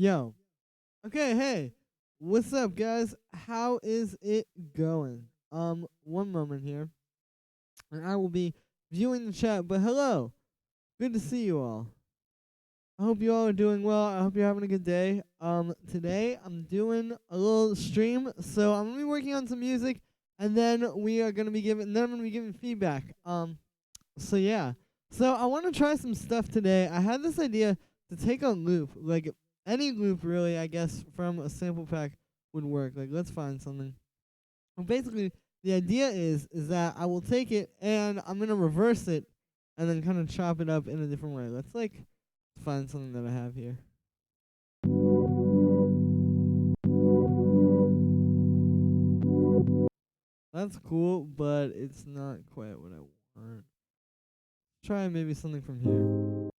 Yo. Okay, hey. What's up, guys? How is it going? One moment here. And I will be viewing the chat, but hello. Good to see you all. I hope you all are doing well. I hope you're having a good day. Today I'm doing a little stream, so I'm gonna be working on some music, and then we are gonna be giving. Then I'm gonna be giving feedback. So yeah. So I want to try some stuff today. I had this idea to take a loop, like any loop really, I guess, from a sample pack would work. Like let's find something. Well, basically the idea is that I will take it and I'm gonna reverse it and then kind of chop it up in a different way. Let's like find something that I have here. That's cool, but it's not quite what I want. Try maybe something from here.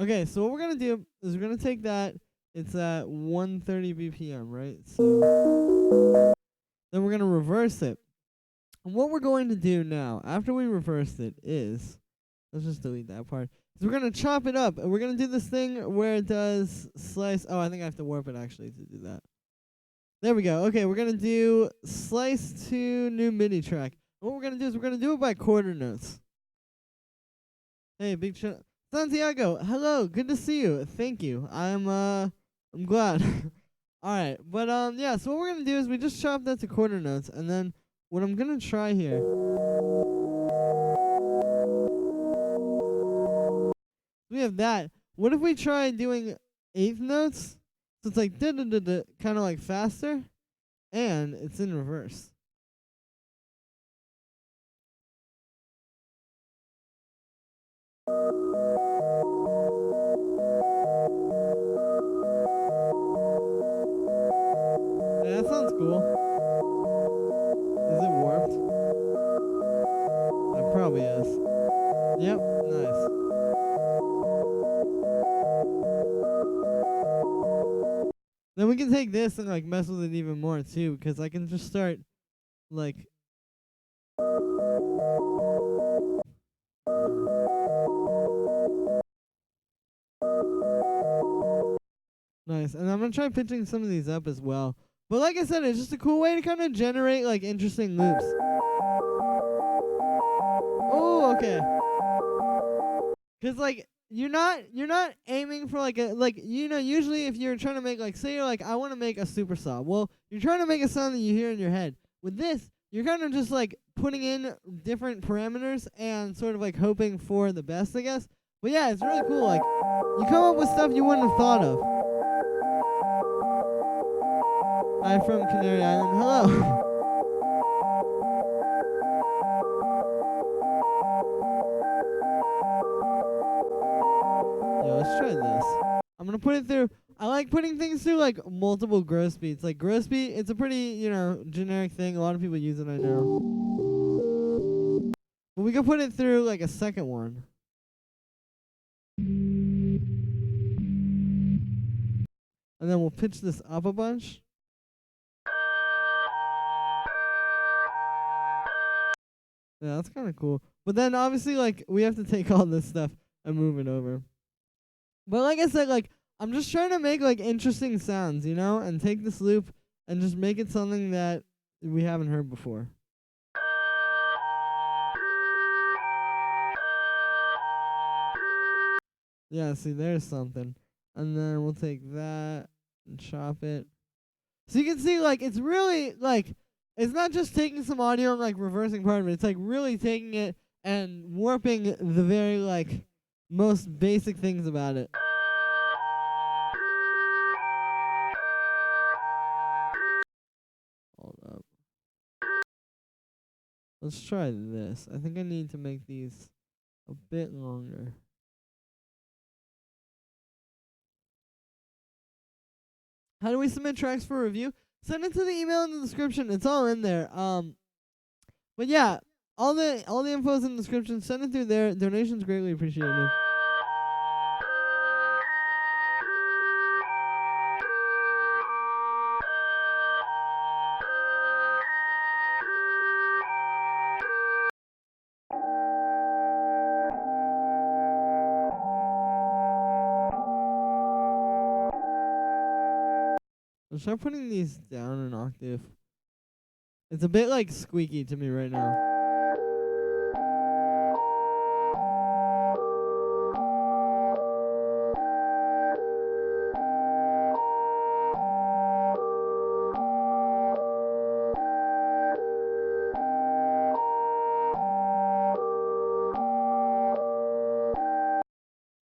Okay, so what we're gonna do is we're gonna take that. It's at 130 BPM, right? So then we're gonna reverse it. And what we're going to do now, after we reversed it, is let's just delete that part. So we're gonna chop it up, and we're gonna do this thing where it does slice. Oh, I think I have to warp it actually to do that. There we go. Okay, we're gonna do slice to new MIDI track. And what we're gonna do is we're gonna do it by quarter notes. Hey, Santiago, hello, good to see you. Thank you. I'm glad. All right, but yeah. So what we're gonna do is we just chop that to quarter notes, and then what I'm gonna try here. We have that. What if we try doing eighth notes? So it's like da da da da, kind of like faster, and it's in reverse. Yeah, that sounds cool. Is it warped? It probably is. Yep, nice. Then we can take this and like mess with it even more too, because I can just start like. Nice, and I'm gonna try pitching some of these up as well. But like I said, it's just a cool way to kind of generate like interesting loops. Oh, okay. Cause like you're not aiming for like a like usually if you're trying to make like say you're like I want to make a super saw. Well, you're trying to make a sound that you hear in your head. With this, you're kind of just like putting in different parameters and sort of like hoping for the best, I guess. But yeah, it's really cool. Like you come up with stuff you wouldn't have thought of. Hi from Canary Island. Hello. Yeah, let's try this. I'm gonna put it through. I like putting things through like multiple growth speeds. Like growth speed, it's a pretty generic thing. A lot of people use it, I know. But we can put it through like a second one. And then we'll pitch this up a bunch. Yeah, that's kind of cool. But then obviously like we have to take all this stuff and move it over. But like I said, like I'm just trying to make like interesting sounds, and take this loop and just make it something that we haven't heard before. Yeah, see, there's something. And then we'll take that and chop it. So you can see, like, it's really, like, it's not just taking some audio and, like, reversing part of it. It's, like, really taking it and warping the very, like, most basic things about it. Hold up. Let's try this. I think I need to make these a bit longer. How do we submit tracks for review? Send it to the email in the description. It's all in there. But yeah, all the info is in the description. Send it through there. Donations greatly appreciated. I'll try putting these down an octave. It's a bit like squeaky to me right now.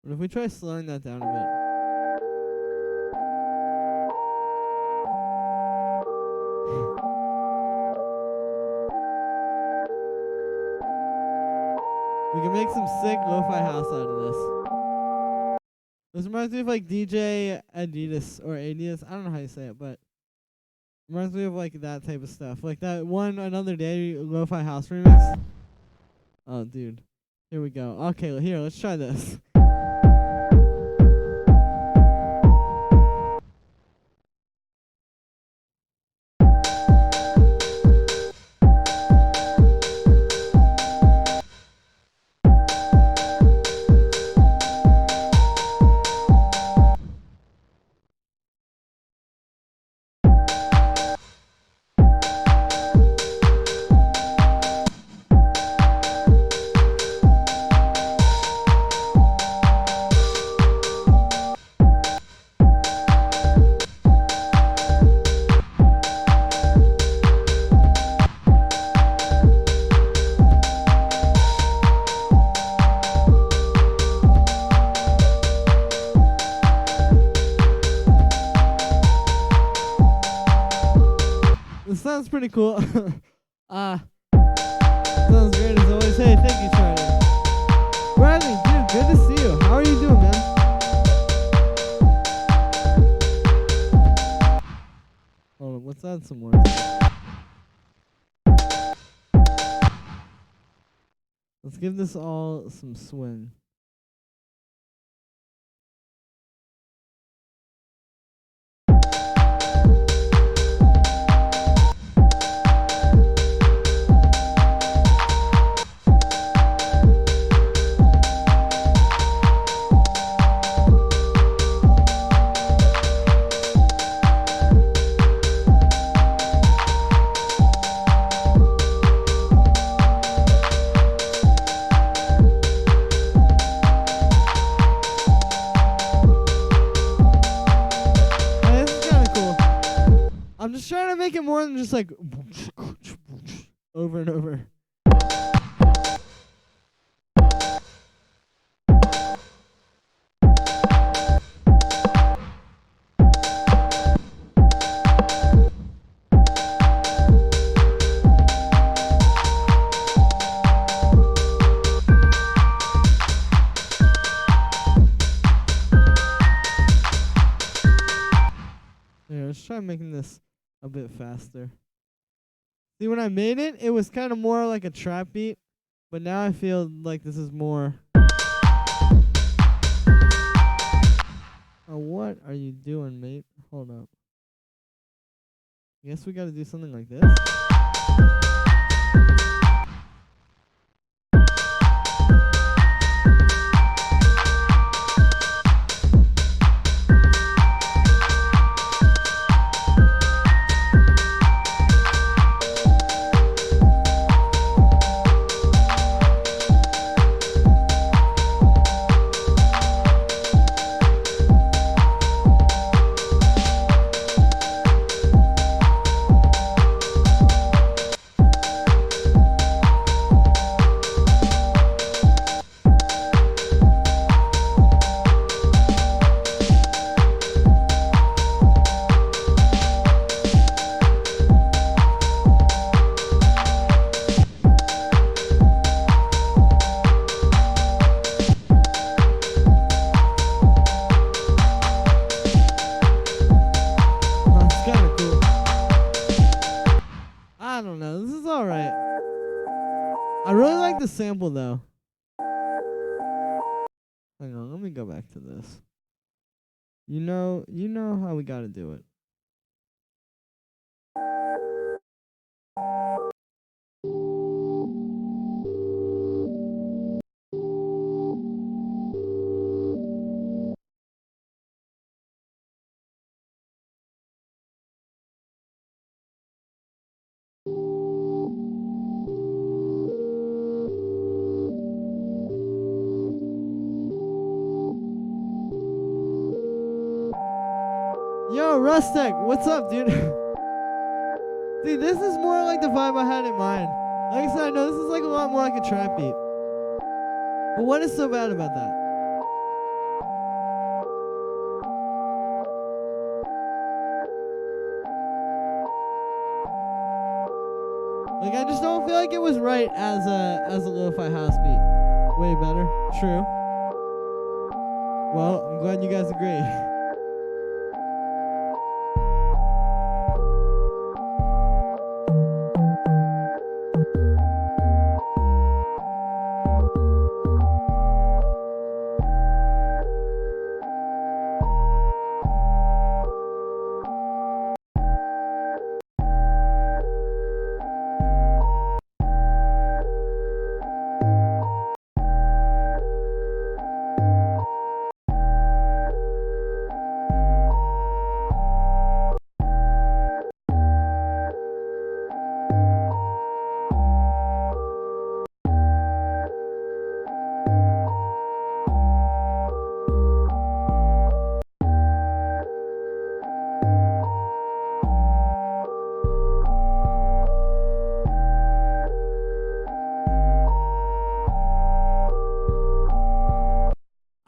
But if we try slowing that down a bit. We can make some sick lo-fi house out of this. This reminds me of like DJ Adidas or Adidas. I don't know how you say it, but reminds me of like that type of stuff. Like that one Another Day lo-fi house remix. Oh, dude. Here we go. Okay, here, let's try this. This sounds pretty cool. Sounds great as always. Hey, thank you, Charlie. Bradley, dude, good to see you. How are you doing, man? Hold on, let's add some more. Let's give this all some swing. I'm just trying to make it more than just like over and over. Yeah, let's try making this a bit faster. See, when I made it, it was kind of more like a trap beat, but now I feel like this is more. Oh, what are you doing, mate? Hold up. Guess we gotta do something like this. I don't know. This is alright. I really like the sample though. Hang on, let me go back to this. You know how we gotta do it. Yo, Rustic, what's up, dude? See, this is more like the vibe I had in mind. Like I said, I know this is like a lot more like a trap beat. But what is so bad about that? Like, I just don't feel like it was right as a lo-fi house beat. Way better. True. Well, I'm glad you guys agree.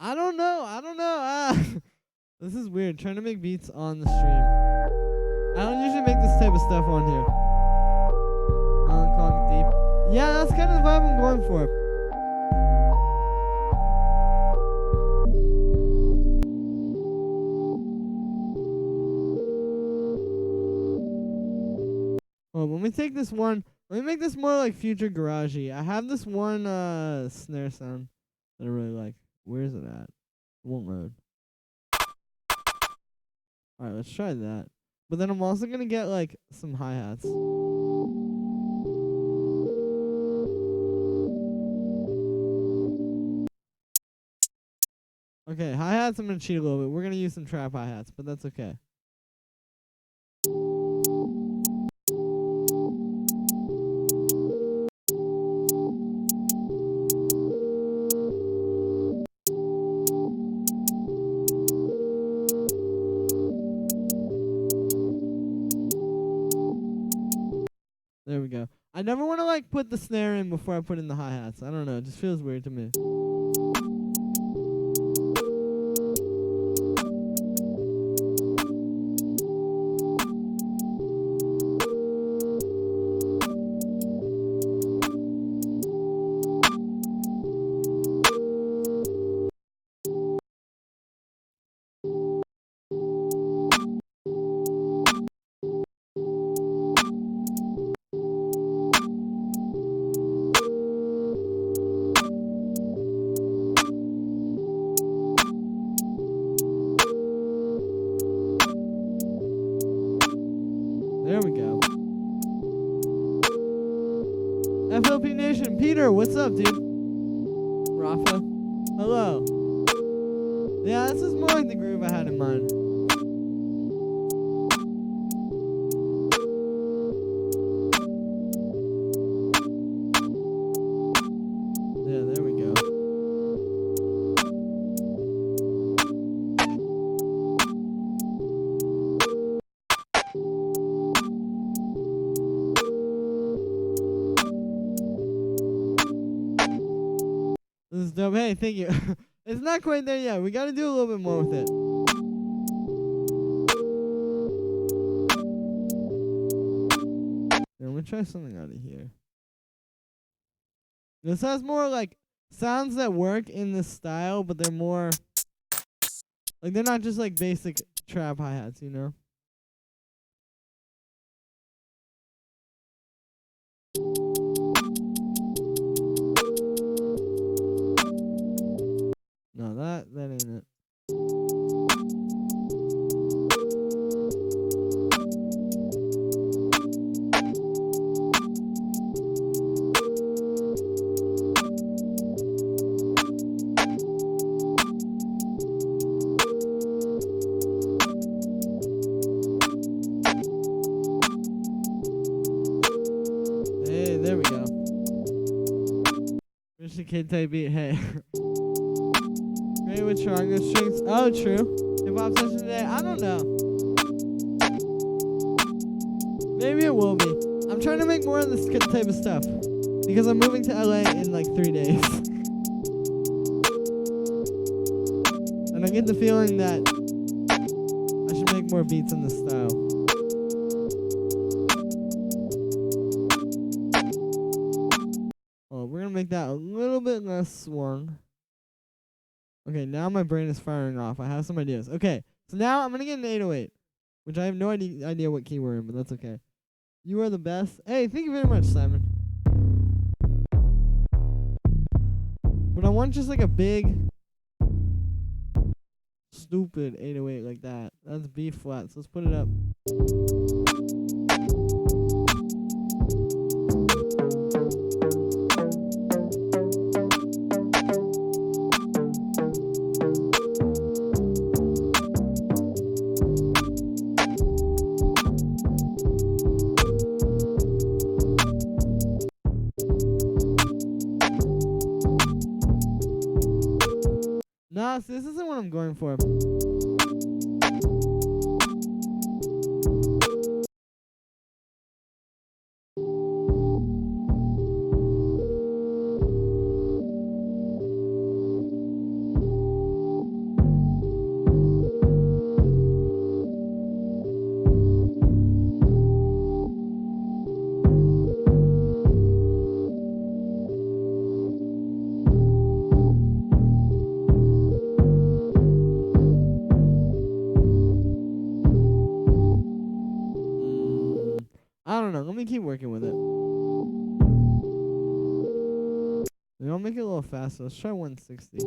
I don't know. This is weird. Trying to make beats on the stream. I don't usually make this type of stuff on here. Calling it deep. Yeah, that's kind of the vibe I'm going for. Well, when we take this one, let me make this more like future garagey. I have this one snare sound that I really like. Where is it at? It won't load. Alright, let's try that. But then I'm also gonna get like some hi-hats. Okay, hi-hats I'm gonna cheat a little bit. We're gonna use some trap hi-hats, but that's okay. There we go. I never want to like put the snare in before I put in the hi-hats. I don't know, it just feels weird to me. There we go. FLP Nation, Peter, what's up, dude? Rafa, hello. Yeah, this is more like the groove I had in mind. Yeah, there we go. This is dope. Hey, thank you. It's not quite there yet. We gotta do a little bit more with it. Yeah, I'm gonna try something out of here. This has more like sounds that work in this style, but they're more like they're not just like basic trap hi-hats, you know? No, that ain't it. Hey, there we go. Wish the kid type beat. Hey. Great with stronger strings. Oh, true. Hip hop session today. I don't know. Maybe it will be. I'm trying to make more of this type of stuff because I'm moving to LA in like 3 days. And I get the feeling that I should make more beats in this style. Well, we're gonna make that a little bit less swung. Okay, now my brain is firing off. I have some ideas. Okay, so now I'm gonna get an 808, which I have no idea what key we're in, but that's okay. You are the best. Hey, thank you very much, Simon. But I want just like a big, stupid 808 like that. That's B flat, so let's put it up. Nah, see, this isn't what I'm going for. I don't know. Let me keep working with it. Maybe I'll make it a little faster. Let's try 160.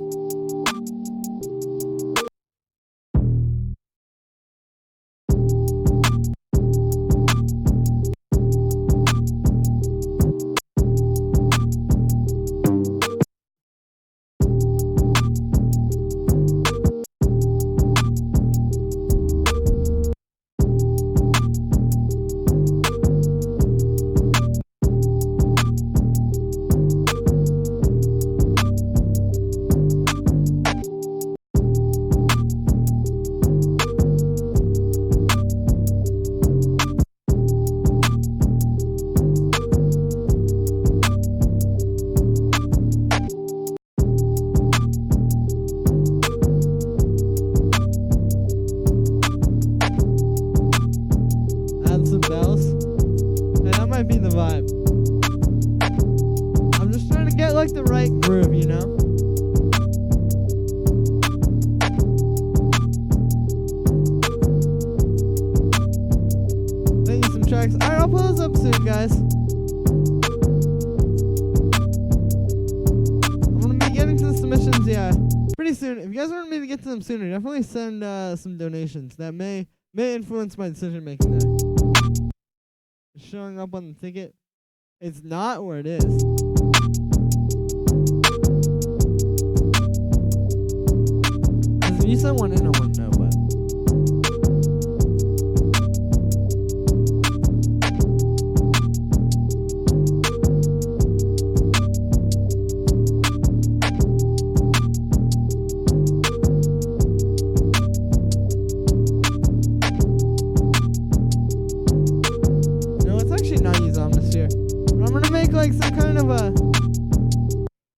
Bells. And that might be the vibe. I'm just trying to get like the right groove, you know? Making some tracks. Alright, I'll pull those up soon, guys. I'm gonna be getting to the submissions, yeah, pretty soon. If you guys want me to get to them sooner, definitely send some donations. That may influence my decision making there. Showing up on the ticket. It's not where it is. If you send one in, I wouldn't know, but. Like some kind of a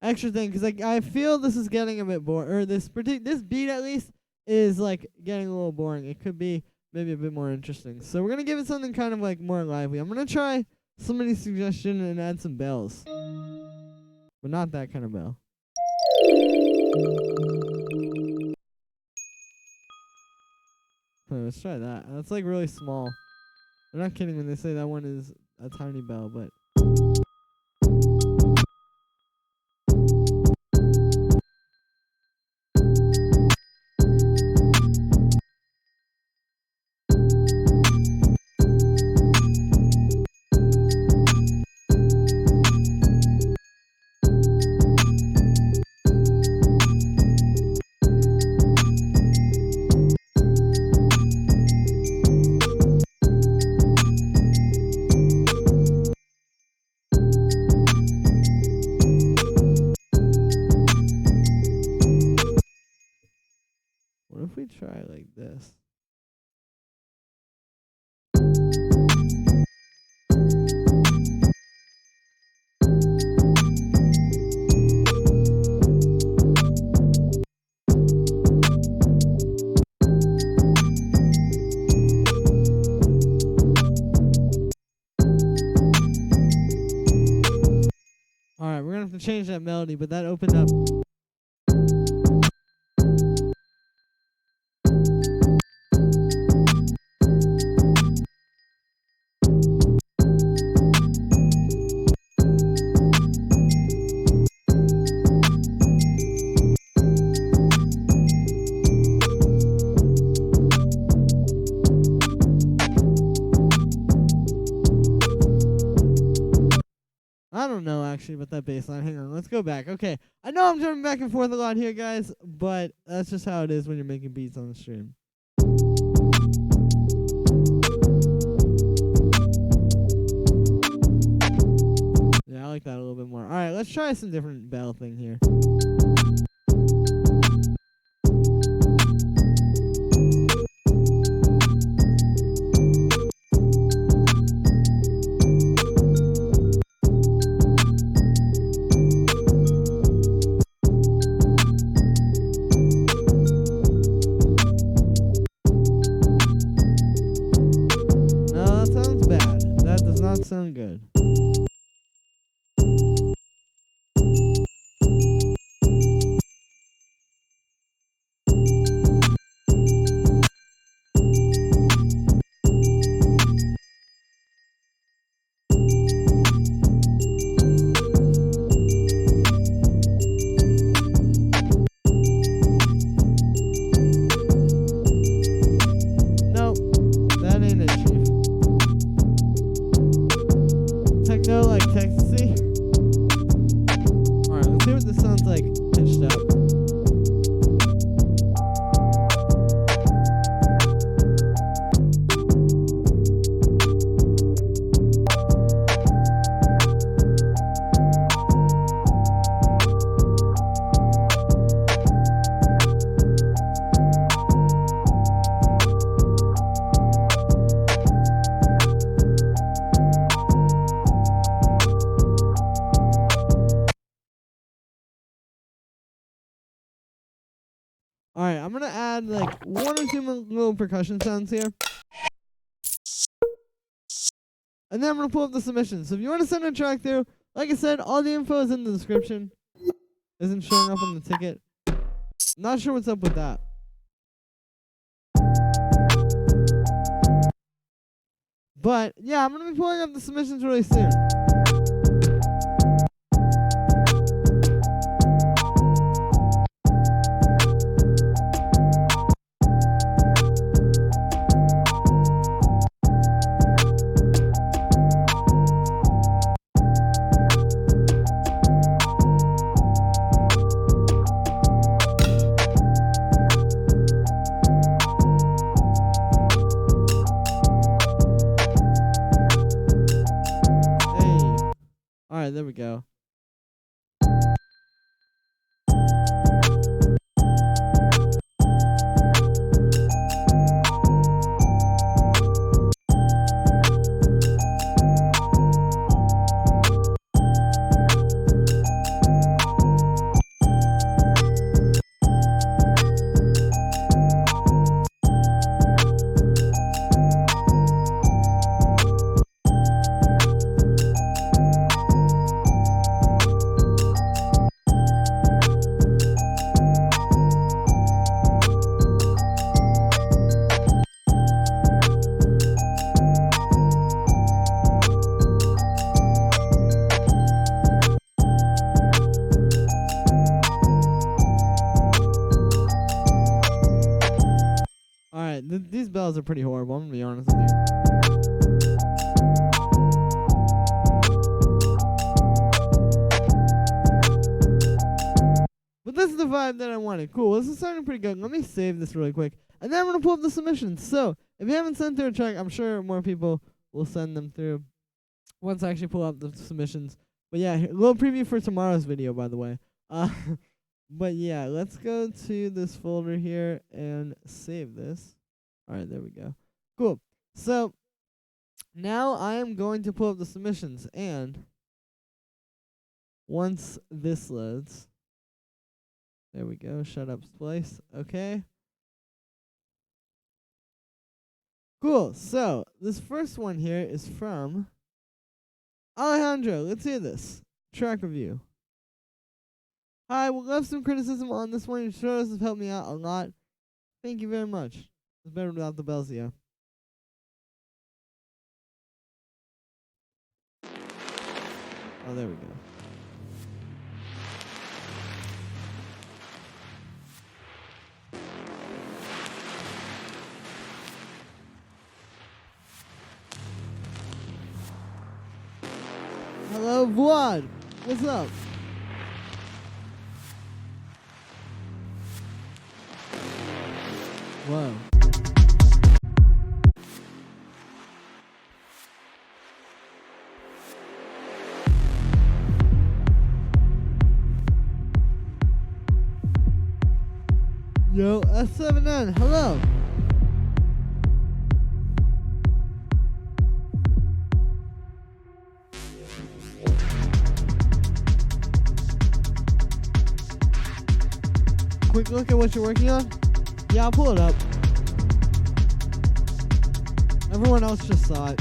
extra thing, because like I feel this is getting a bit boring, or this beat at least is like getting a little boring. It could be maybe a bit more interesting, so we're gonna give it something kind of like more lively. I'm gonna try somebody's suggestion and add some bells, but not that kind of bell. Let's try that. That's like really small. They're not kidding when they say that one is a tiny bell, but. change that melody, but that opened up. I don't know actually about that bass line. Hang on, let's go back. Okay, I know I'm jumping back and forth a lot here, guys, but that's just how it is when you're making beats on the stream. Yeah, I like that a little bit more. All right, let's try some different bell thing here. No, that sounds bad. That does not sound good. Nope, that ain't it, Chief. Techno like Texasy. Alright, let's see what this sounds like pitched up. Alright, I'm gonna add like 1 or 2 little percussion sounds here. And then I'm gonna pull up the submissions. So if you want to send a track through, like I said, all the info is in the description. Isn't showing up on the ticket. Not sure what's up with that. But yeah, I'm gonna be pulling up the submissions really soon. Alright, there we go. Alright, these bells are pretty horrible, I'm gonna be honest with you. But this is the vibe that I wanted. Cool, this is sounding pretty good. Let me save this really quick. And then I'm gonna pull up the submissions. So, if you haven't sent through a track, I'm sure more people will send them through once I actually pull up the submissions. But yeah, a little preview for tomorrow's video, by the way. But yeah, let's go to this folder here and save this. Alright, there we go. Cool. So, now I am going to pull up the submissions, and once this loads, there we go, shut up splice, okay. Cool, so this first one here is from Alejandro. Let's hear this. Track review. I would love some criticism on this one. Your shows have helped me out a lot. Thank you very much. It's better without the bells, yeah. Oh, there we go. Hello, Vlad. What's up? Whoa. Yo, S7N, hello. Quick look at what you're working on? Yeah, I'll pull it up. Everyone else just saw it.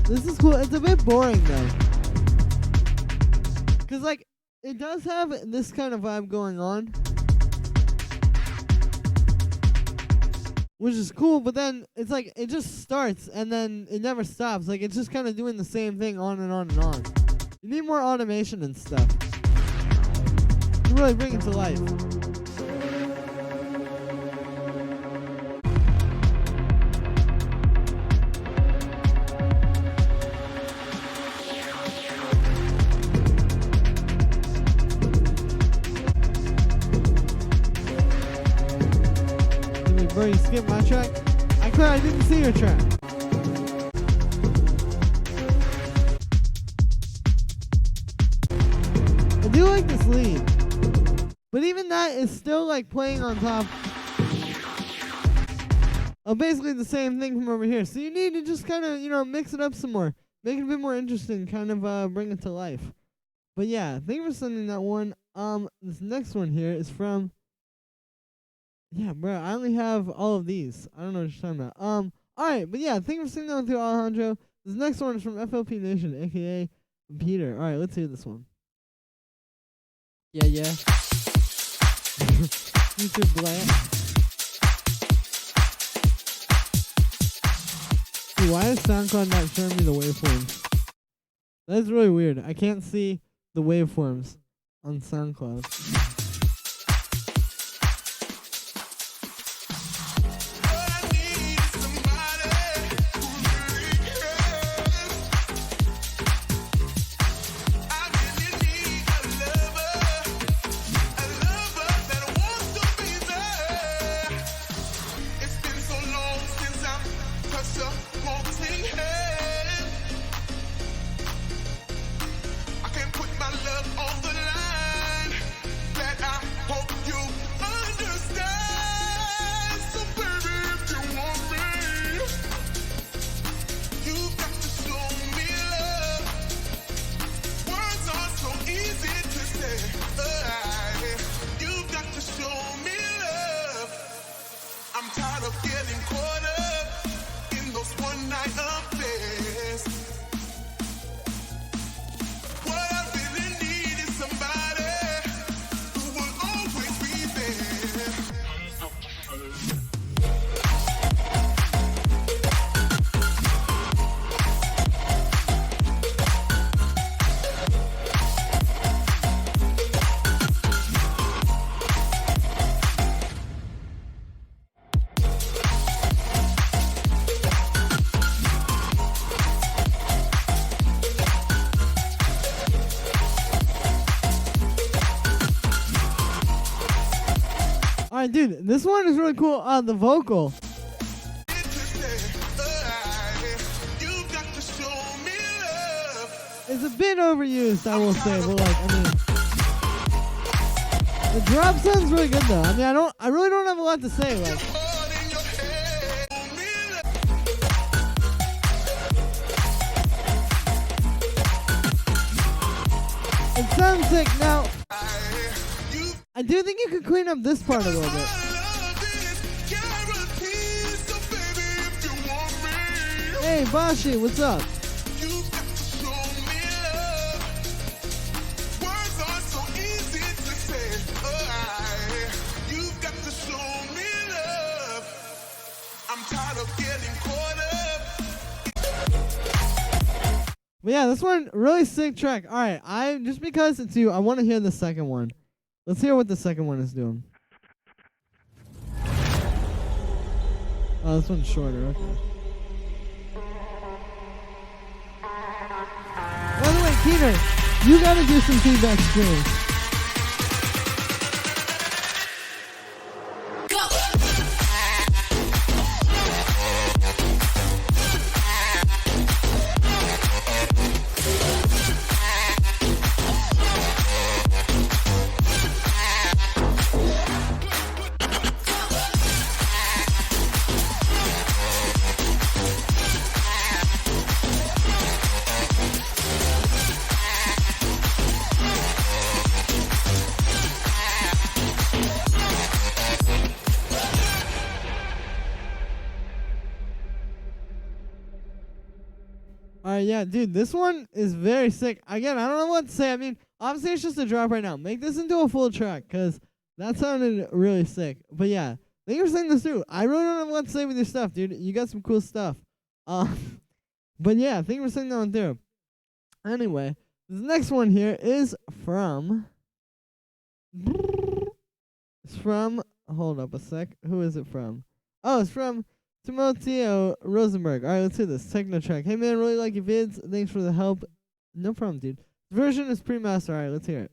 This is cool. It's a bit boring though. Cause like, it does have this kind of vibe going on. Which is cool, but then it's like, it just starts and then it never stops. Like, it's just kind of doing the same thing on and on and on. You need more automation and stuff to really bring it to life. Bro, you skipped my track? I didn't see your track. I do like this lead. But even that is still like playing on top of basically the same thing from over here. So you need to just kind of, mix it up some more. Make it a bit more interesting, kind of bring it to life. But yeah, thank you for sending that one. This next one here is from... Yeah, bro, I only have all of these. I don't know what you're talking about. Alright, but yeah, thank you for sitting down with you, Alejandro. This next one is from FLP Nation, aka Peter. Alright, let's hear this one. Yeah. Future Black. Dude, why is SoundCloud not showing me the waveforms? That's really weird. I can't see the waveforms on SoundCloud. Alright, dude, this one is really cool on the vocal. It's a bit overused, I will say, but like, the drop sounds really good though. I really don't have a lot to say, like. It's Sounds sick. Now, I do think you could clean up this part a little bit. Hey, Bashi, what's up? But yeah, this one, really sick track. Alright, just because it's you, I want to hear the second one. Let's hear what the second one is doing. Oh, this one's shorter, okay. By the way, Peter, you gotta do some feedback streams. Alright, yeah, dude, this one is very sick. Again, I don't know what to say. I mean, obviously it's just a drop right now. Make this into a full track, because that sounded really sick. But yeah, thank you for saying this through. I really don't know what to say with your stuff, dude. You got some cool stuff. But yeah, thank you for saying that one through. Anyway, this next one here is from... It's from... Hold up a sec. Who is it from? Oh, it's from... Timoteo Rosenberg. Alright, let's do this. Techno track. Hey man, really like your vids. Thanks for the help. No problem, dude. The version is pre-master. Alright, let's hear it.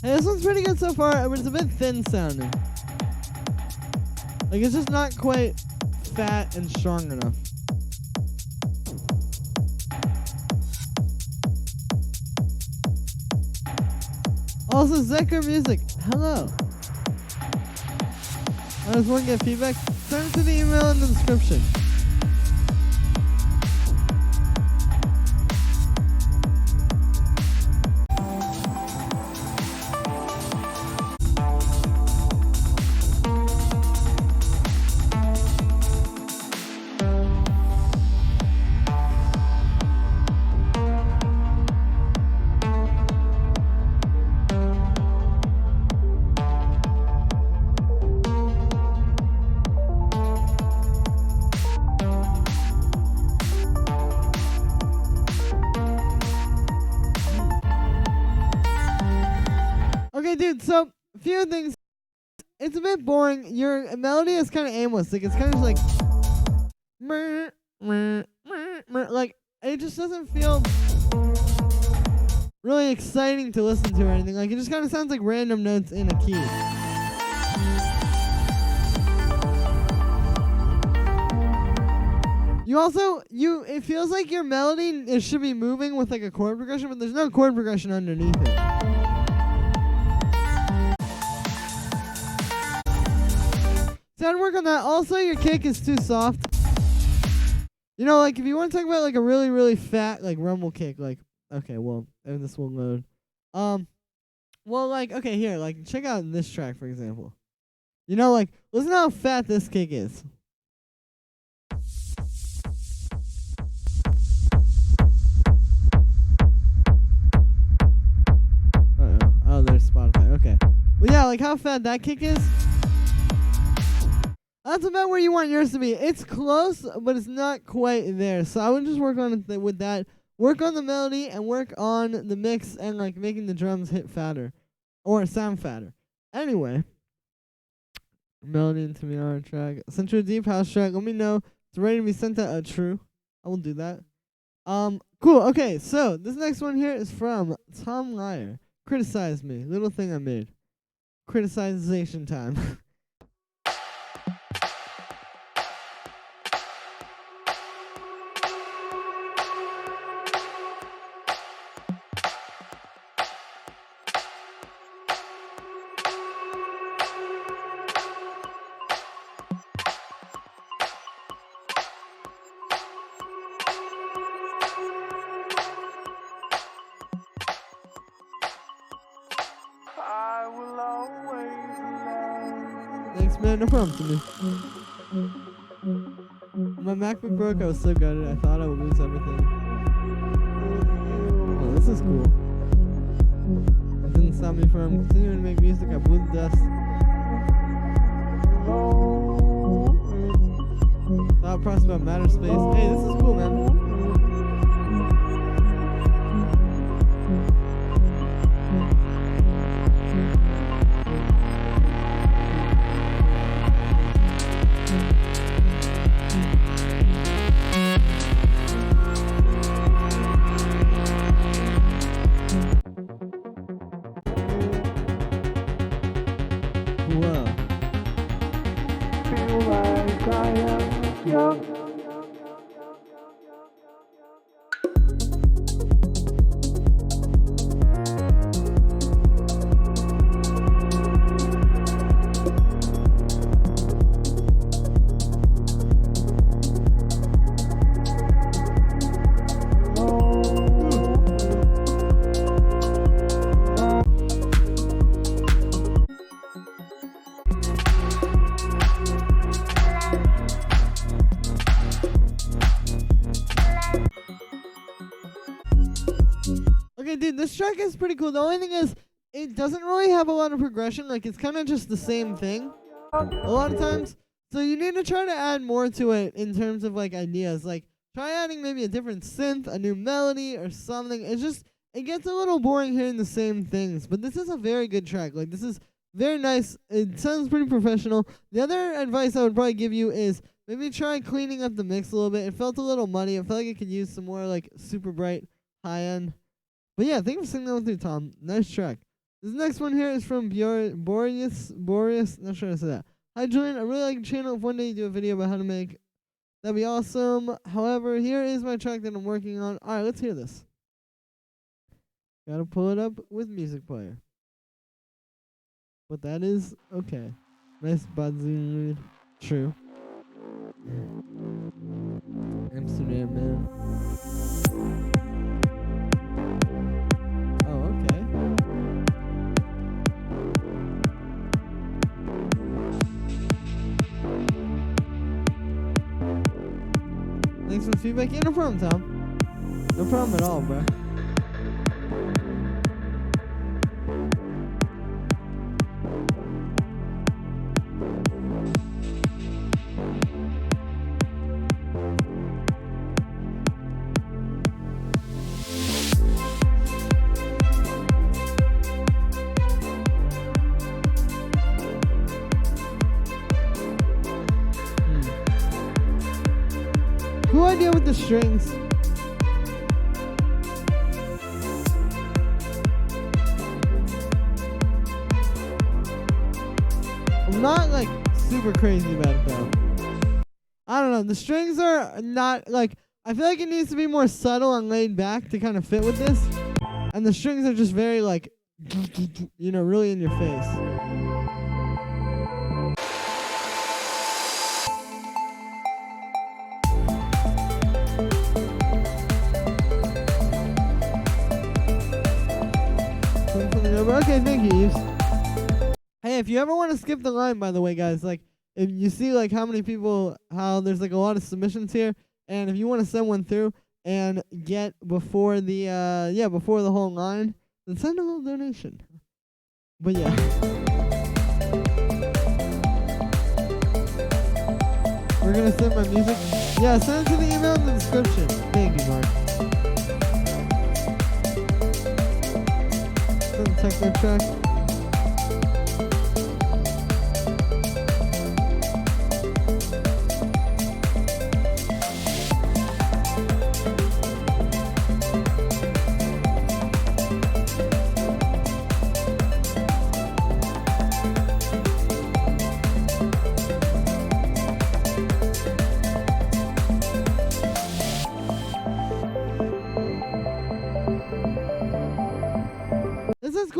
Hey, this one's pretty good so far, but it's a bit thin sounding. Like, it's just not quite fat and strong enough. Also, Zeker Music, hello. I just want to get feedback. Send it to the email in the description. Okay, dude, so, a few things. It's a bit boring. Your melody is kind of aimless. Like, it's kind of like... Like, it just doesn't feel really exciting to listen to or anything. Like, it just kind of sounds like random notes in a key. It feels like your melody should be moving with, like, a chord progression, but there's no chord progression underneath it. So I'd work on that. Also, your kick is too soft. You know, like, if you want to talk about, like, a really, really fat, like, rumble kick, like, okay, well, this will load. Well, like, okay, here, like, check out this track, for example. You know, like, listen to how fat this kick is. Uh-oh. Oh, there's Spotify. Okay. Well, yeah, like, how fat that kick is. That's about where you want yours to be. It's close, but it's not quite there. So I would just work on it with that. Work on the melody and work on the mix and, like, making the drums hit fatter. Or sound fatter. Anyway, melody into me art track. Sent you a deep house track. Let me know. It's ready to be sent out. True. I will do that. Cool. Okay, so this next one here is from Tom Lyer. Criticize me. Little thing I made. Criticization time. Thanks, man. No problem to me. My MacBook broke. I was so gutted. I thought I would lose everything. Oh, this is cool. It didn't stop me from continuing to make music. I blew the dust. Thought process about matter space. Hey, this is cool, man. Whoa. Feel like I am young. Okay, dude, this track is pretty cool. The only thing is, it doesn't really have a lot of progression. Like, it's kind of just the same thing a lot of times. So you need to try to add more to it in terms of, like, ideas. Like, try adding maybe a different synth, a new melody, or something. It's just, it gets a little boring hearing the same things. But this is a very good track. Like, this is very nice. It sounds pretty professional. The other advice I would probably give you is maybe try cleaning up the mix a little bit. It felt a little muddy. I felt like it could use some more, like, super bright, high-end. But yeah, thank you for singing that with me, Tom. Nice track. This next one here is from Boreas. Not sure how to say that. Hi, Julian. I really like your channel. If one day you do a video about how to make, that'd be awesome. However, here is my track that I'm working on. All right, let's hear this. Gotta pull it up with music player. But that is okay. Nice buzzing. True. Amsterdam, man. Oh, okay. Thanks for the feedback. Yeah, no problem, Tom. No problem at all, bro. Cool idea with the strings. I'm not like super crazy about it though. I don't know. The strings are not like, I feel like it needs to be more subtle and laid back to kind of fit with this. And the strings are just very like, you know, really in your face. Okay, thank you, Yves. Hey, if you ever want to skip the line, by the way, guys, like, if you see, like, how many people, how there's, like, a lot of submissions here, and if you want to send one through and get before the, before the whole line, then send a little donation. But, yeah. We're going to send my music. Yeah, send it to the email in the description. Thank you, Mark. Techno track.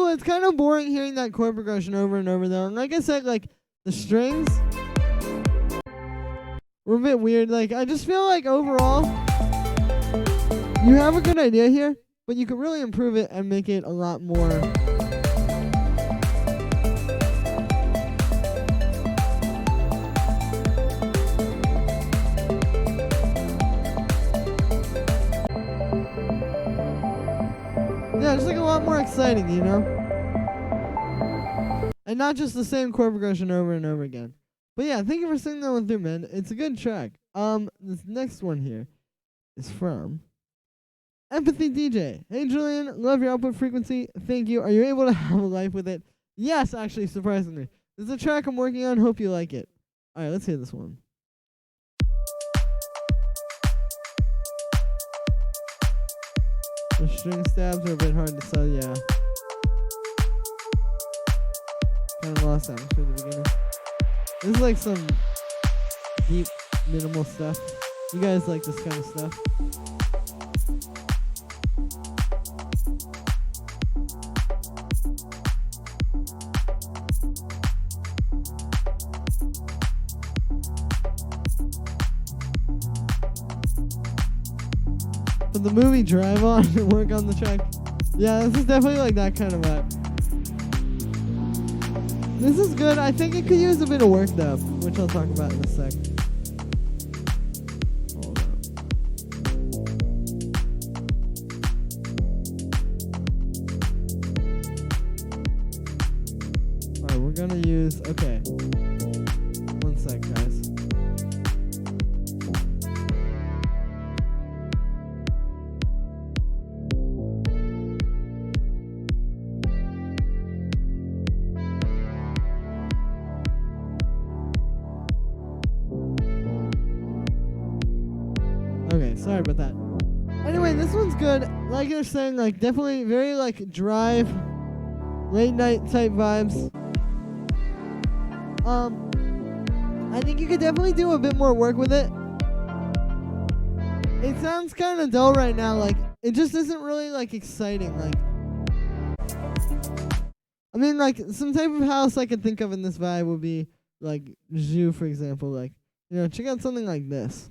cool. It's kind of boring hearing that chord progression over and over though. And like I said, like the strings were a bit weird. Like I just feel like overall you have a good idea here, but you could really improve it and make it a lot more. Yeah, just like a lot more exciting, you know? And not just the same chord progression over and over again. But yeah, thank you for singing that one through, man. It's a good track. This next one here is from Empathy DJ. Hey, Julian, love your output frequency. Thank you. Are you able to have a life with it? Yes, actually, surprisingly. This is a track I'm working on. Hope you like it. All right, let's hear this one. The string stabs are a bit hard to sell, yeah. Kind of lost that for the beginning. This is like some deep, minimal stuff. You guys like this kind of stuff. For the movie Drive On and work on the track. Yeah, this is definitely like that kind of vibe. This is good. I think it could use a bit of work though, which I'll talk about in a sec. Hold on. Alright, we're gonna use, okay. One sec, guys. Okay, sorry about that. Anyway, this one's good. Like you're saying, like definitely very like drive, late night type vibes. I think you could definitely do a bit more work with it. It sounds kind of dull right now. Like it just isn't really like exciting. Like I mean, like some type of house I could think of in this vibe would be like Zhu, for example. Like check out something like this.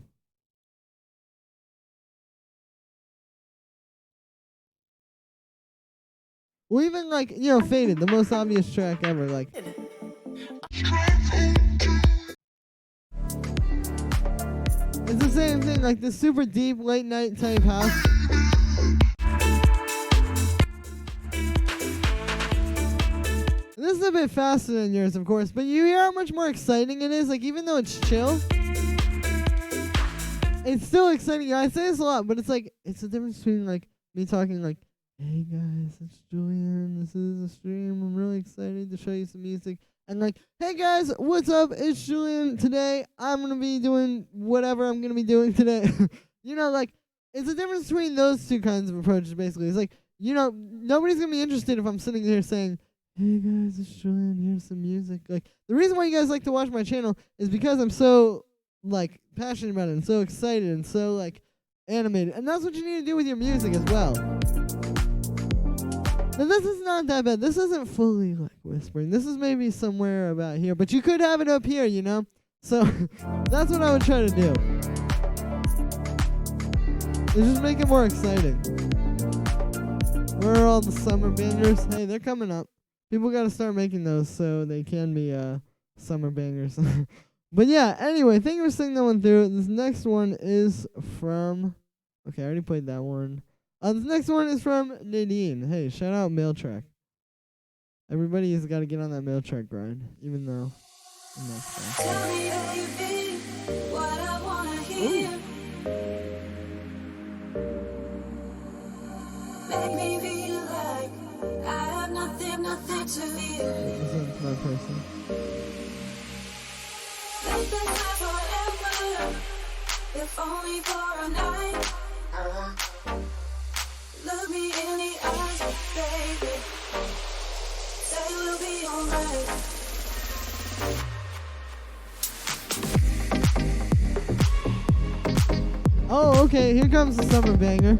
Or even like, Faded, the most obvious track ever, like. It's the same thing, like this super deep late night type house. This is a bit faster than yours, of course, but you hear how much more exciting it is? Like, even though it's chill, it's still exciting. I say this a lot, but it's like, it's the difference between like me talking like, hey guys, it's Julian, this is a stream, I'm really excited to show you some music. And like, hey guys, what's up, it's Julian, today I'm going to be doing whatever I'm going to be doing today. Like, it's the difference between those two kinds of approaches, basically. It's like, nobody's going to be interested if I'm sitting here saying, hey guys, it's Julian, here's some music. Like, the reason why you guys like to watch my channel is because I'm so, like, passionate about it and so excited and so, like, animated. And that's what you need to do with your music as well. Now, this is not that bad. This isn't fully, like, whispering. This is maybe somewhere about here. But you could have it up here, So, that's what I would try to do. Is just make it more exciting. Where are all the summer bangers? Hey, they're coming up. People got to start making those so they can be summer bangers. But yeah, anyway, thank you for singing that one through. This next one is from... Okay, I already played that one. This next one is from Nadine. Hey, shout out Mail Track. Everybody has got to get on that Mail Track grind, even though I'm not fast. Tell me how you feel, what I want to hear. Make me feel like I have nothing to fear. This one's my person. Let's be forever, if only for a night. Look me in the eyes, baby. Say we'll be alright. Oh, okay, here comes the summer banger.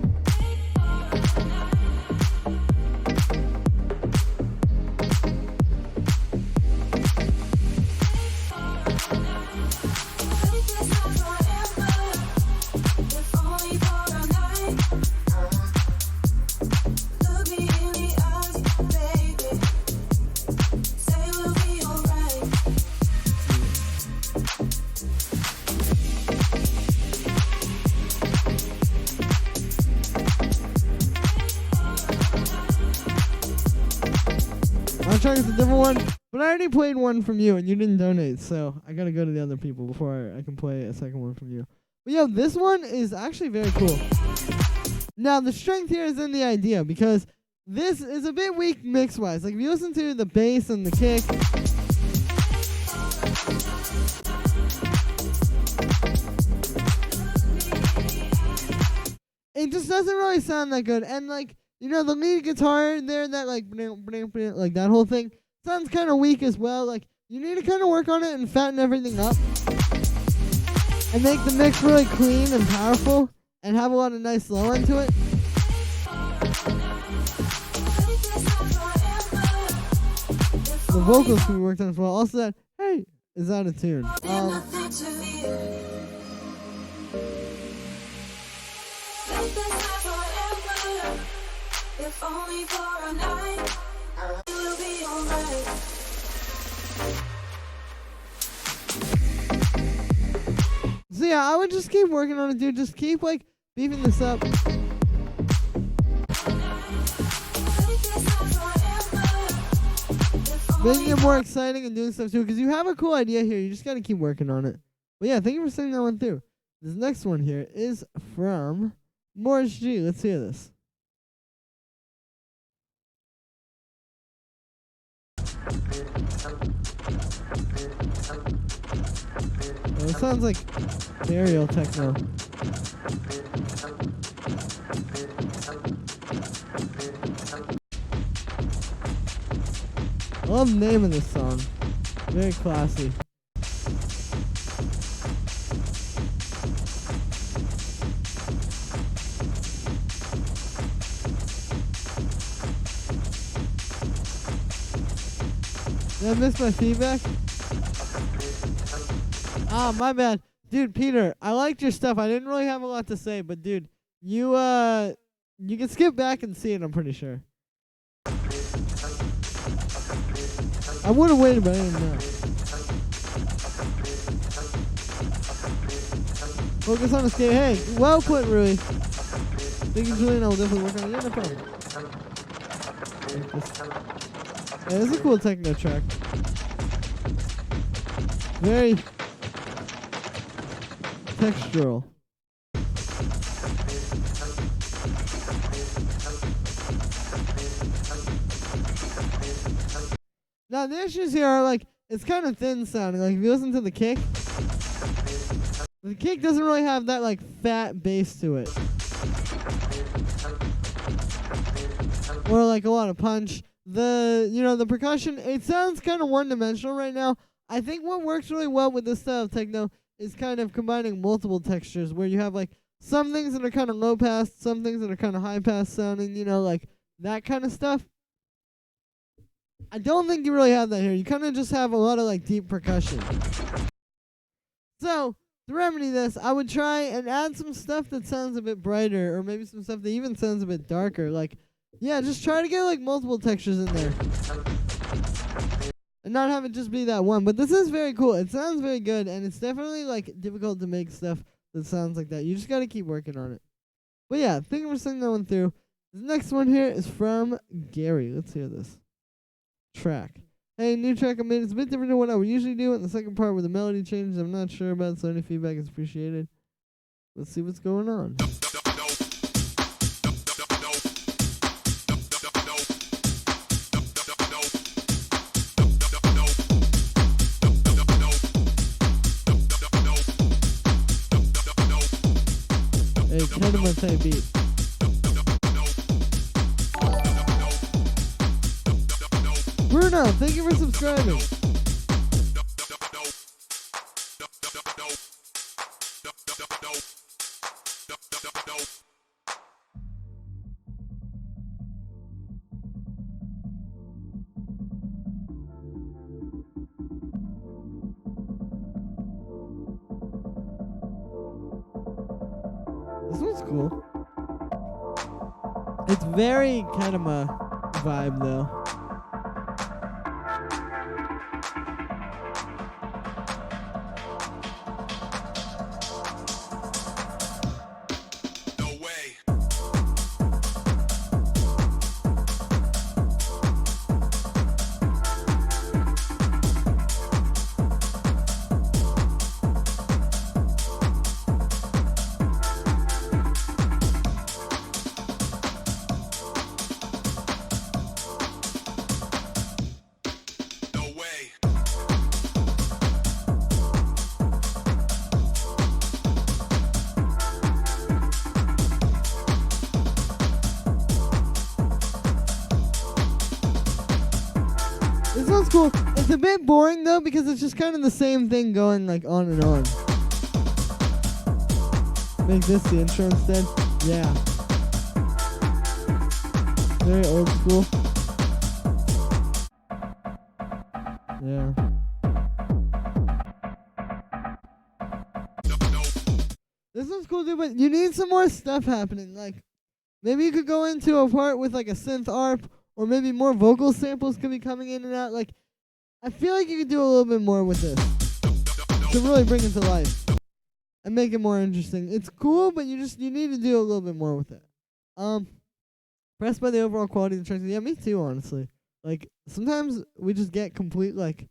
my track is a different one, but I already played one from you, and you didn't donate, so I gotta go to the other people before I can play a second one from you. But yo, this one is actually very cool. Now, the strength here is in the idea, because this is a bit weak mix-wise. Like, if you listen to the bass and the kick, it just doesn't really sound that good. And, like, you know, the lead guitar there, that, like that whole thing, sounds kind of weak as well. Like, you need to kind of work on it and fatten everything up and make the mix really clean and powerful and have a lot of nice low end to it. The vocals can be worked on as well. Also, that hey is out of tune. If only for a night, it will be alright. So yeah, I would just keep working on it, dude. Just keep like beefing this up. Making it more exciting and doing stuff too, because you have a cool idea here. You just gotta keep working on it. But yeah, thank you for sending that one through. This next one here is from Morris G. Let's hear this. Oh, it sounds like burial techno. I love the name of this song. Very classy. Did I miss my feedback? Ah, my bad. Dude, Peter, I liked your stuff. I didn't really have a lot to say, but dude, you can skip back and see it, I'm pretty sure. I would have waited, but I didn't know. Focus on the skate. Hey, well put, Rui. Thank you, Julian. I will definitely work on it. Yeah, no problem. Yeah, this is a cool techno track. Very textural. Now the issues here are like it's kind of thin sounding. Like if you listen to the kick doesn't really have that like fat bass to it, or like a lot of punch. The percussion, it sounds kind of one-dimensional right now. I think what works really well with this style of techno is kind of combining multiple textures, where you have like some things that are kind of low pass, some things that are kind of high pass sounding, like that kind of stuff. I don't think you really have that here. You kind of just have a lot of like deep percussion. So to remedy this, I would try and add some stuff that sounds a bit brighter, or maybe some stuff that even sounds a bit darker. Like, yeah, just try to get like multiple textures in there, and not have it just be that one. But this is very cool. It sounds very good, and it's definitely like difficult to make stuff that sounds like that. You just gotta keep working on it. But yeah, thank you for sending that one through. The next one here is from Gary. Let's hear this track. Hey, new track I made. It's a bit different than what I would usually do. In the second part where the melody changes, I'm not sure about, so any feedback is appreciated. Let's see what's going on. Hey, kind of a tight beat. Bruno, thank you for subscribing. This one's cool. It's very kind of a vibe though. This one's cool. It's a bit boring though because it's just kind of the same thing going like on and on. Make this the intro instead. Yeah. Very old school. Yeah. This one's cool too, but you need some more stuff happening. Like, maybe you could go into a part with like a synth ARP, or maybe more vocal samples could be coming in and out. Like, I feel like you could do a little bit more with this to really bring it to life and make it more interesting. It's cool, but you need to do a little bit more with it. Impressed by the overall quality of the tracks. Yeah, me too, honestly. Like, sometimes we just get complete like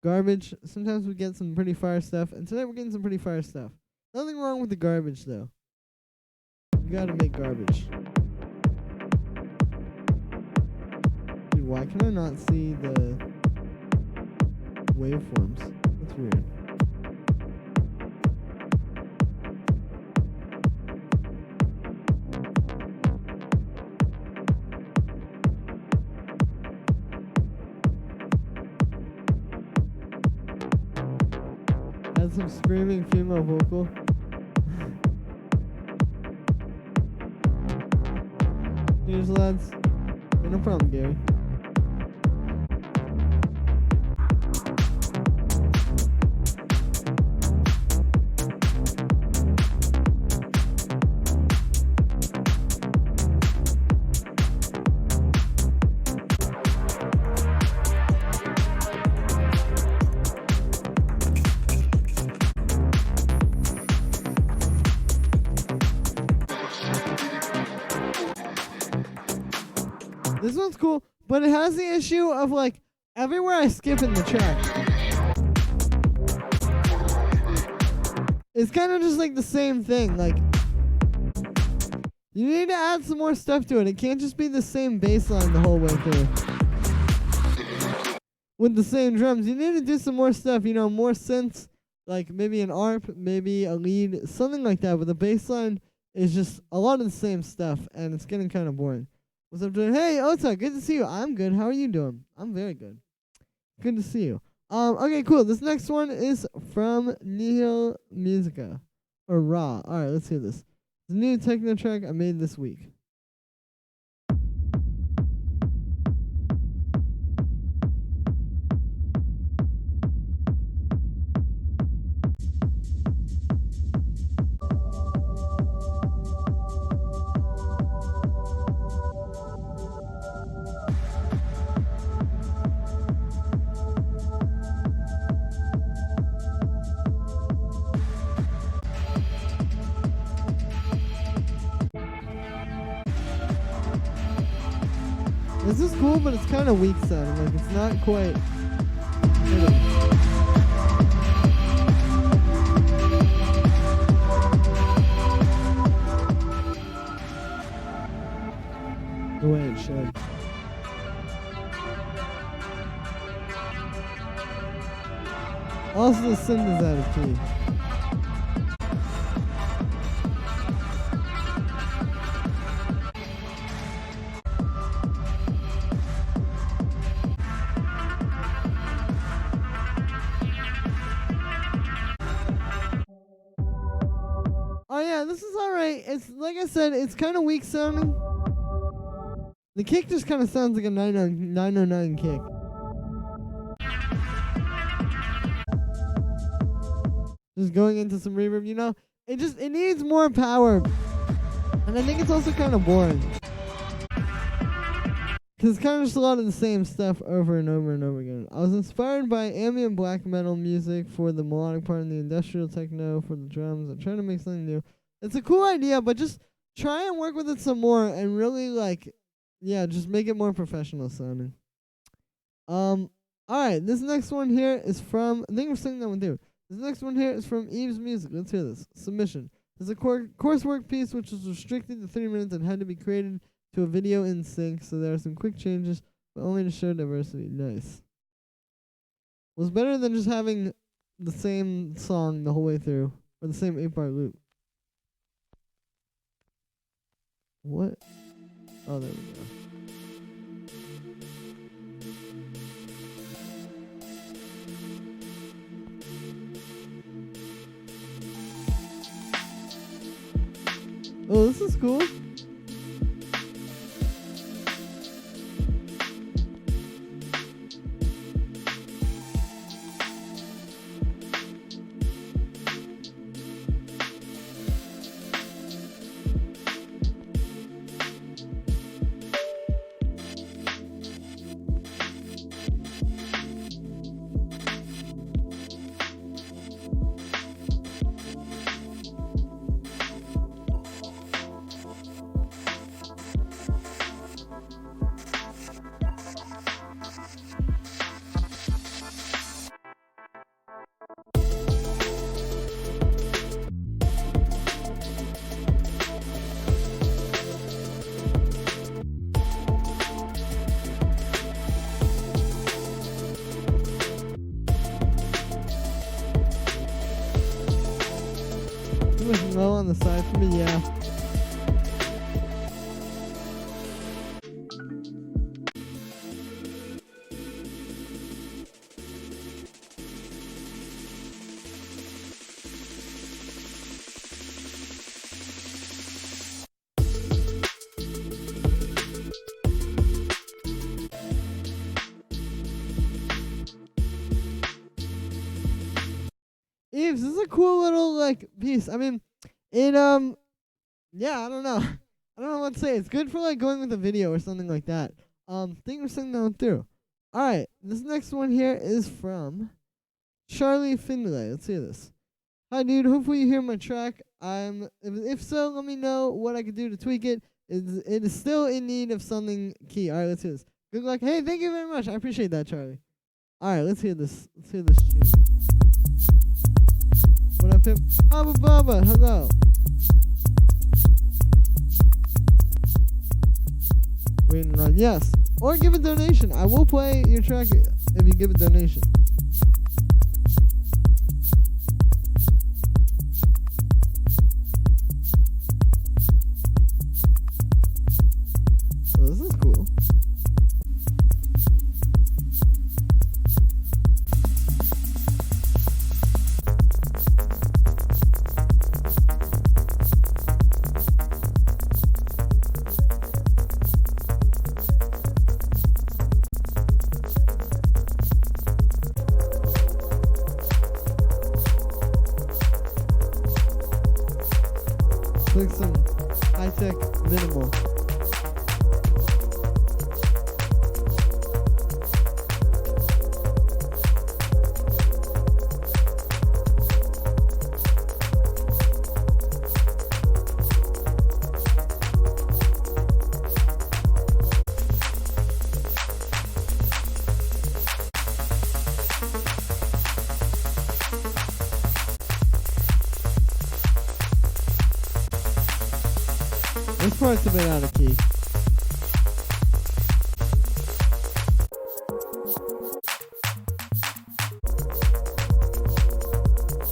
garbage. Sometimes we get some pretty fire stuff, and tonight we're getting some pretty fire stuff. Nothing wrong with the garbage though. You gotta make garbage. Dude, why can I not see the waveforms? That's weird. Add some screaming female vocal. Cheers, lads. Yeah, no problem, Gary. This one's cool, but it has the issue of like everywhere I skip in the track, it's kind of just like the same thing. Like, you need to add some more stuff to it. It can't just be the same bass line the whole way through with the same drums. You need to do some more stuff, you know, more synths, like maybe an ARP, maybe a lead, something like that. But the bass line is just a lot of the same stuff, and it's getting kind of boring. What's up, Jordan? Hey, Ota, good to see you. I'm good. How are you doing? I'm very good. Good to see you. Okay, cool. This next one is from Nihil Musica, or Raw. All right, let's hear this. It's a new techno track I made this week. This is cool, but it's kind of weak sounding. Like, it's not quite. The way it should. Also, the synth is out of key. Oh yeah, this is alright. It's like I said, it's kind of weak sounding. The kick just kind of sounds like a 909 kick. Just going into some reverb, you know? It needs more power. And I think it's also kind of boring. Because it's kind of just a lot of the same stuff over and over and over again. I was inspired by ambient black metal music for the melodic part and the industrial techno for the drums. I'm trying to make something new. It's a cool idea, but just try and work with it some more and really just make it more professional sounding. Alright, this next one here is from, I think we're singing that one too. This next one here is from Eve's Music. Let's hear this. Submission. There's a coursework piece which was restricted to 3 minutes and had to be created to a video in sync, so there are some quick changes, but only to show diversity. Nice. Was better than just having the same song the whole way through, or the same 8-bar loop. What? Oh, there we go. is cool. Too much low on the side for me, yeah. Eves, this is a cool little like piece. I mean, it yeah, I don't know. I don't know what to say. It's good for like going with a video or something like that. Thank you for sending that one through. Alright, this next one here is from Charlie Finlay. Let's hear this. Hi dude, hopefully you hear my track. If so, let me know what I can do to tweak it. It is still in need of something key. Alright, let's hear this. Good luck. Hey, thank you very much. I appreciate that, Charlie. Alright, let's hear this. Let's hear this tune. What up, Pimp? Baba Baba, hello. Waiting on yes. Or give a donation. I will play your track if you give a donation. Oh, this is cool. Like some high-tech minimal. This part's a bit out of key.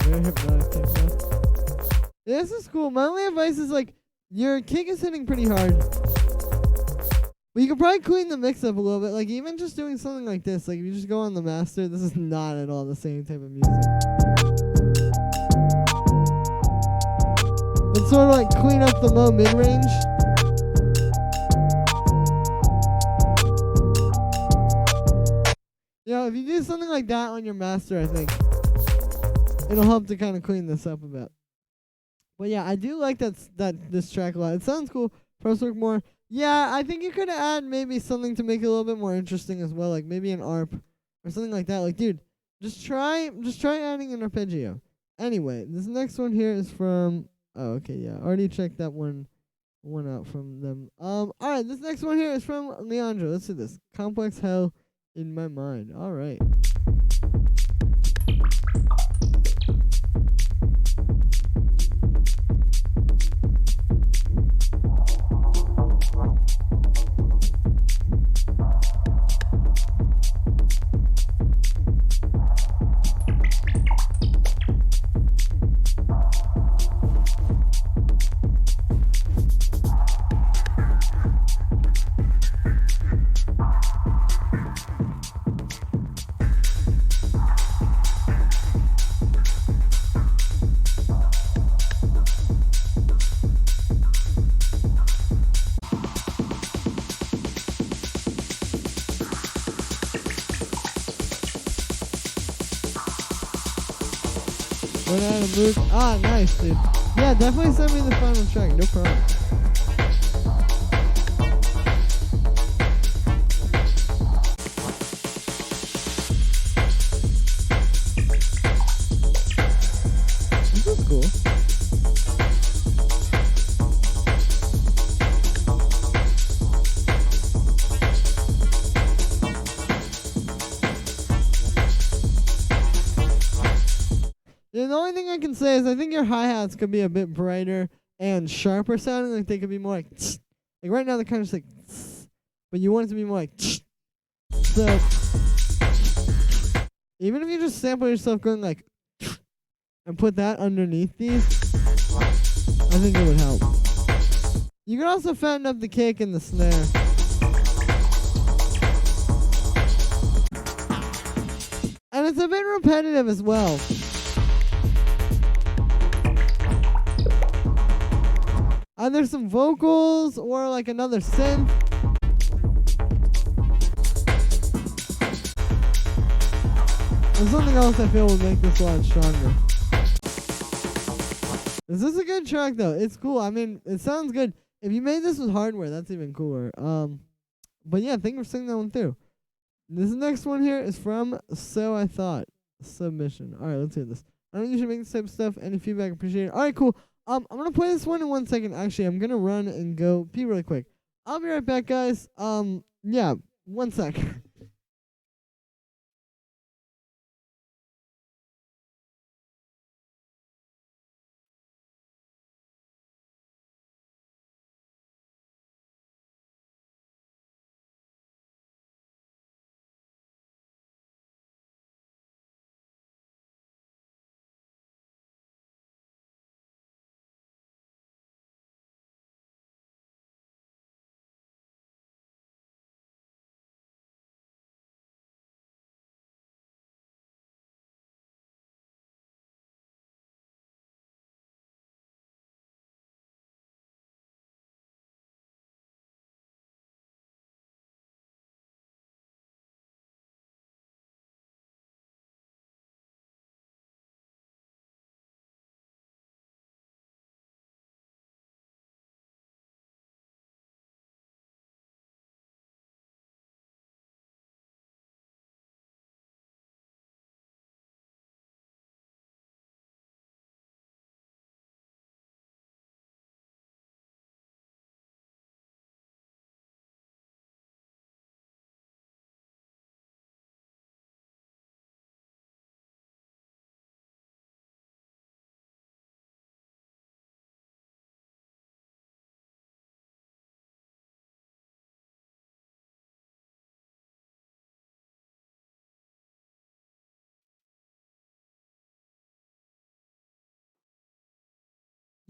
Very hypnotic techno. Yeah, this is cool. My only advice is like, your kick is hitting pretty hard. But you could probably clean the mix up a little bit. Like even just doing something like this, like if you just go on the master, this is not at all the same type of music. But sort of like clean up the low mid range. You know, if you do something like that on your master, I think it'll help to kind of clean this up a bit. But yeah, I do like this track a lot. It sounds cool. Press work more. Yeah, I think you could add maybe something to make it a little bit more interesting as well, like maybe an ARP or something like that. Like, dude, just try adding an arpeggio. Anyway, this next one here is from. Oh, okay, yeah, I already checked that one out from them. All right, this next one here is from Leandro. Let's do this. Complex Hell in My Mind. All right. Run out of moves. Ah, nice, dude. Yeah, definitely send me the final track. No problem. This is cool. Yeah, the only thing I can say is I think your hi-hats could be a bit brighter and sharper sounding. Like they could be more like like right now they're kind of just like but you want it to be more like so even if you just sample yourself going like and put that underneath these, I think it would help. You can also fatten up the kick and the snare. And it's a bit repetitive as well. And there's some vocals or like another synth. There's something else I feel would make this a lot stronger. This is a good track though. It's cool. I mean, it sounds good. If you made this with hardware, that's even cooler. But yeah, thank you for singing that one through. This next one here is from So I Thought Submission. All right, let's hear this. I don't usually make this type of stuff. Any feedback appreciated. All right, cool. I'm gonna play this one in 1 second. Actually, I'm gonna run and go pee really quick. I'll be right back, guys. Yeah, 1 sec.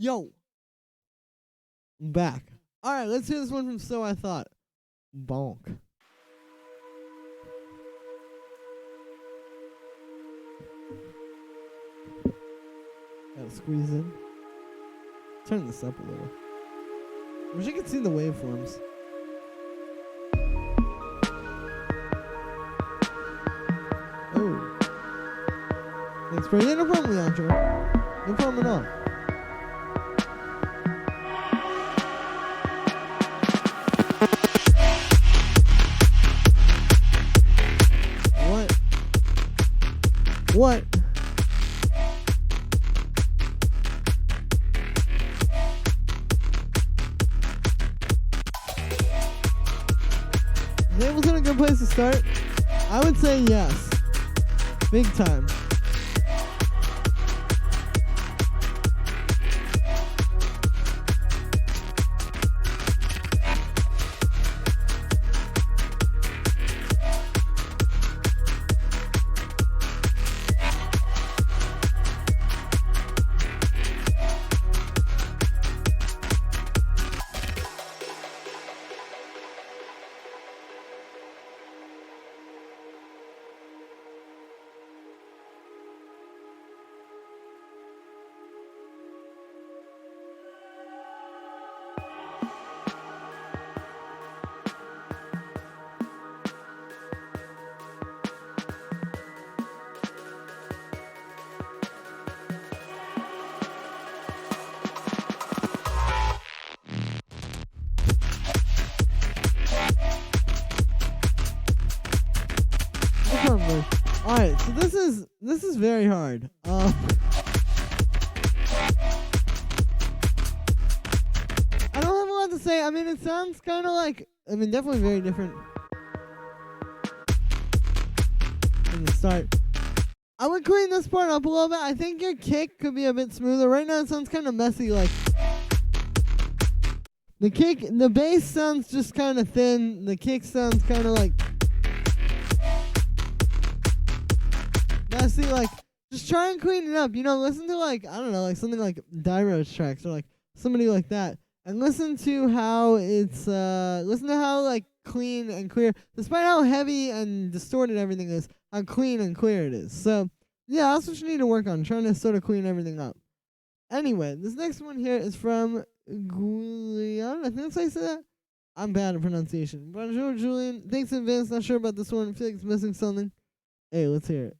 Yo, I'm back. All right, let's hear this one from So I Thought. Bonk. Gotta squeeze in. Turn this up a little. Wish I could see the waveforms. Oh. Thanks, bro. Yeah, no problem, Leandro. No problem at all. What? Is Ableton a good place to start? I would say yes. Big time. Alright, so this is very hard. I don't have a lot to say. I mean, it sounds kind of like, I mean, definitely very different from the start. I would clean this part up a little bit. I think your kick could be a bit smoother. Right now it sounds kind of messy. Like the bass sounds just kind of thin. The kick sounds kind of like messy. Like just try and clean it up. You know, listen to like, I don't know, like something like Dyro's tracks or like somebody like that. And listen to how it's, listen to how like clean and clear, despite how heavy and distorted everything is, how clean and clear it is. So, yeah, that's what you need to work on, trying to sort of clean everything up. Anyway, this next one here is from Julian. I think that's how you say that. I'm bad at pronunciation. Bonjour, Julian. Thanks in advance. Not sure about this one. I feel like it's missing something. Hey, let's hear it.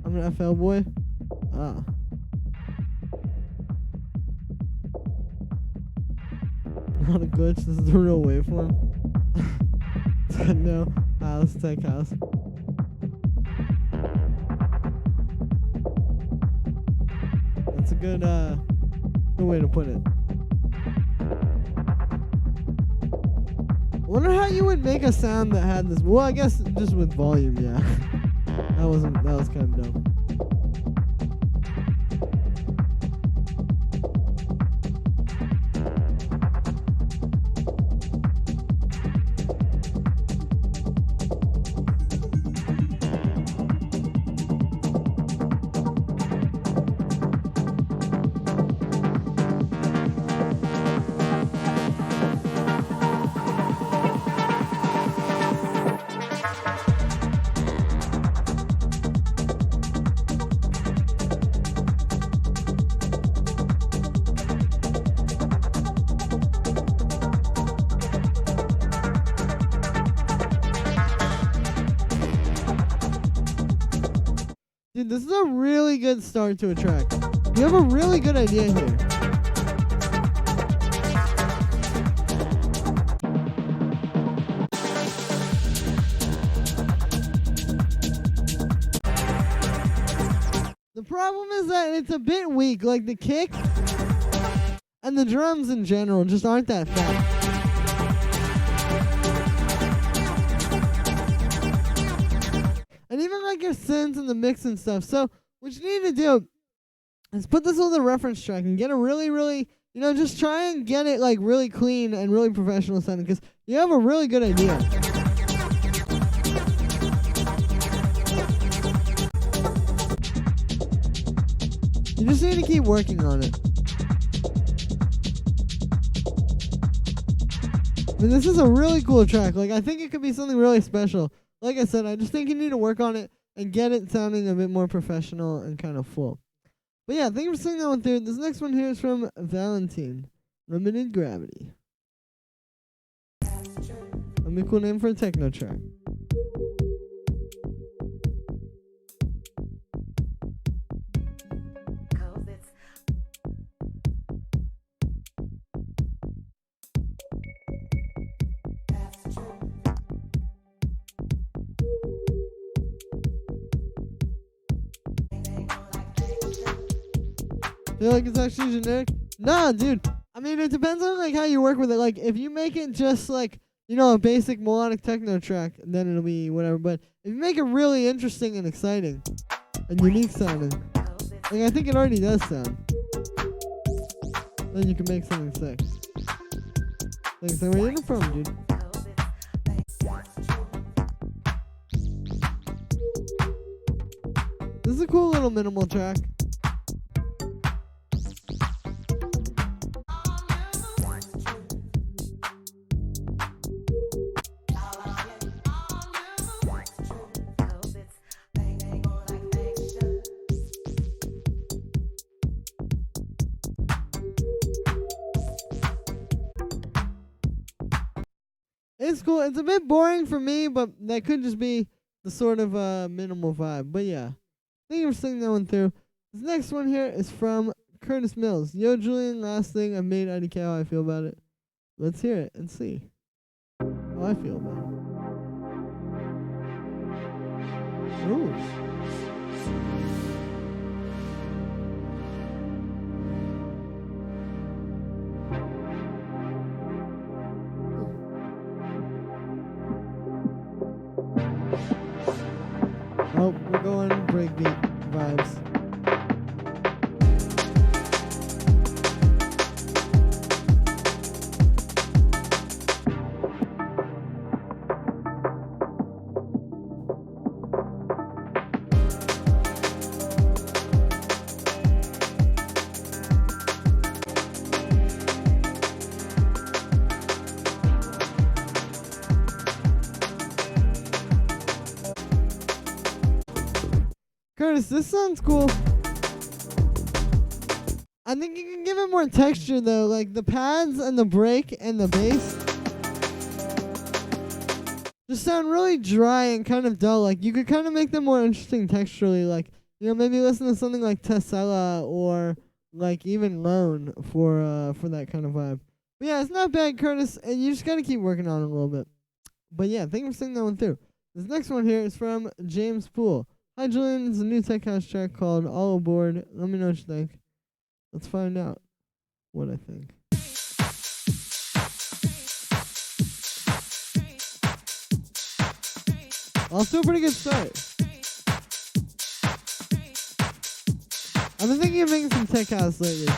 I'm an FL boy. Ah. Not a glitch, this is the real waveform. No, house, tech house. That's a good way to put it. I wonder how you would make a sound that had this. Well, I guess just with volume, yeah. That was kind of dumb. Dude, this is a really good start to a track. You have a really good idea here. The problem is that it's a bit weak. Like the kick and the drums in general just aren't that fast. And even like your synths and the mix and stuff. So what you need to do is put this on the reference track and get a really, really, you know, just try and get it like really clean and really professional sounding, because you have a really good idea. You just need to keep working on it. I mean, this is a really cool track. Like, I think it could be something really special. Like I said, I just think you need to work on it and get it sounding a bit more professional and kind of full. But yeah, thank you for seeing that one through. This next one here is from Valentine. Limited Gravity. A cool name for a techno track. Feel like it's actually generic? Nah, dude. I mean, it depends on like how you work with it. Like, if you make it just like, you know, a basic melodic techno track, then it'll be whatever. But if you make it really interesting and exciting and unique sounding, like I think it already does sound, then you can make something sick. Like, so where are you from, dude? This is a cool little minimal track. It's cool. It's a bit boring for me, but that could just be the sort of minimal vibe. But yeah, thank you for seeing that one through. This next one here is from Curtis Mills. Yo, Julian, last thing I made IDK, how I feel about it. Let's hear it and see how I feel about it. Ooh. Oh, we're going breakbeat vibes. Curtis, this sounds cool. I think you can give it more texture though, like the pads and the break and the bass just sound really dry and kind of dull. Like you could kind of make them more interesting texturally, like, you know, maybe listen to something like Tessella or like even Lone for that kind of vibe. But yeah, it's not bad, Curtis, and you just gotta keep working on it a little bit. But yeah, thank you for singing that one through. This next one here is from James Poole. Hi Julian, it's a new tech house track called All Aboard. Let me know what you think. Let's find out what I think. Off to a pretty good start. I've been thinking of making some tech house lately,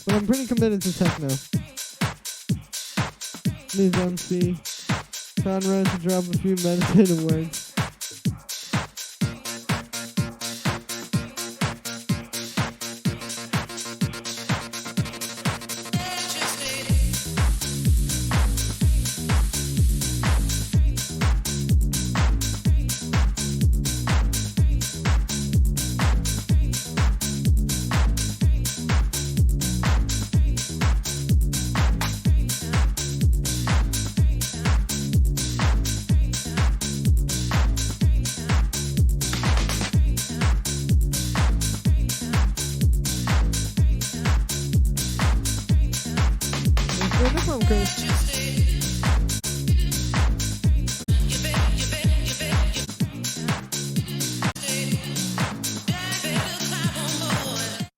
but I'm pretty committed to techno. Needs MC. Conrad to drop a few meditative words.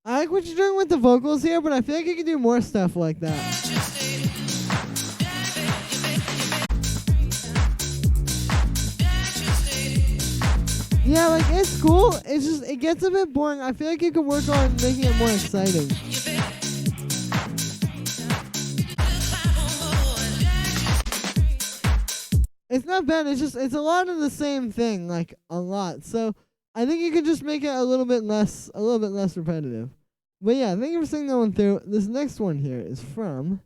I like what you're doing with the vocals here, but I feel like you can do more stuff like that. Yeah, like it's cool. It's just it gets a bit boring. I feel like you could work on making it more exciting. It's not bad. It's a lot of the same thing, like a lot. So I think you could just make it a little bit less repetitive. But yeah, thank you for singing that one through. This next one here is from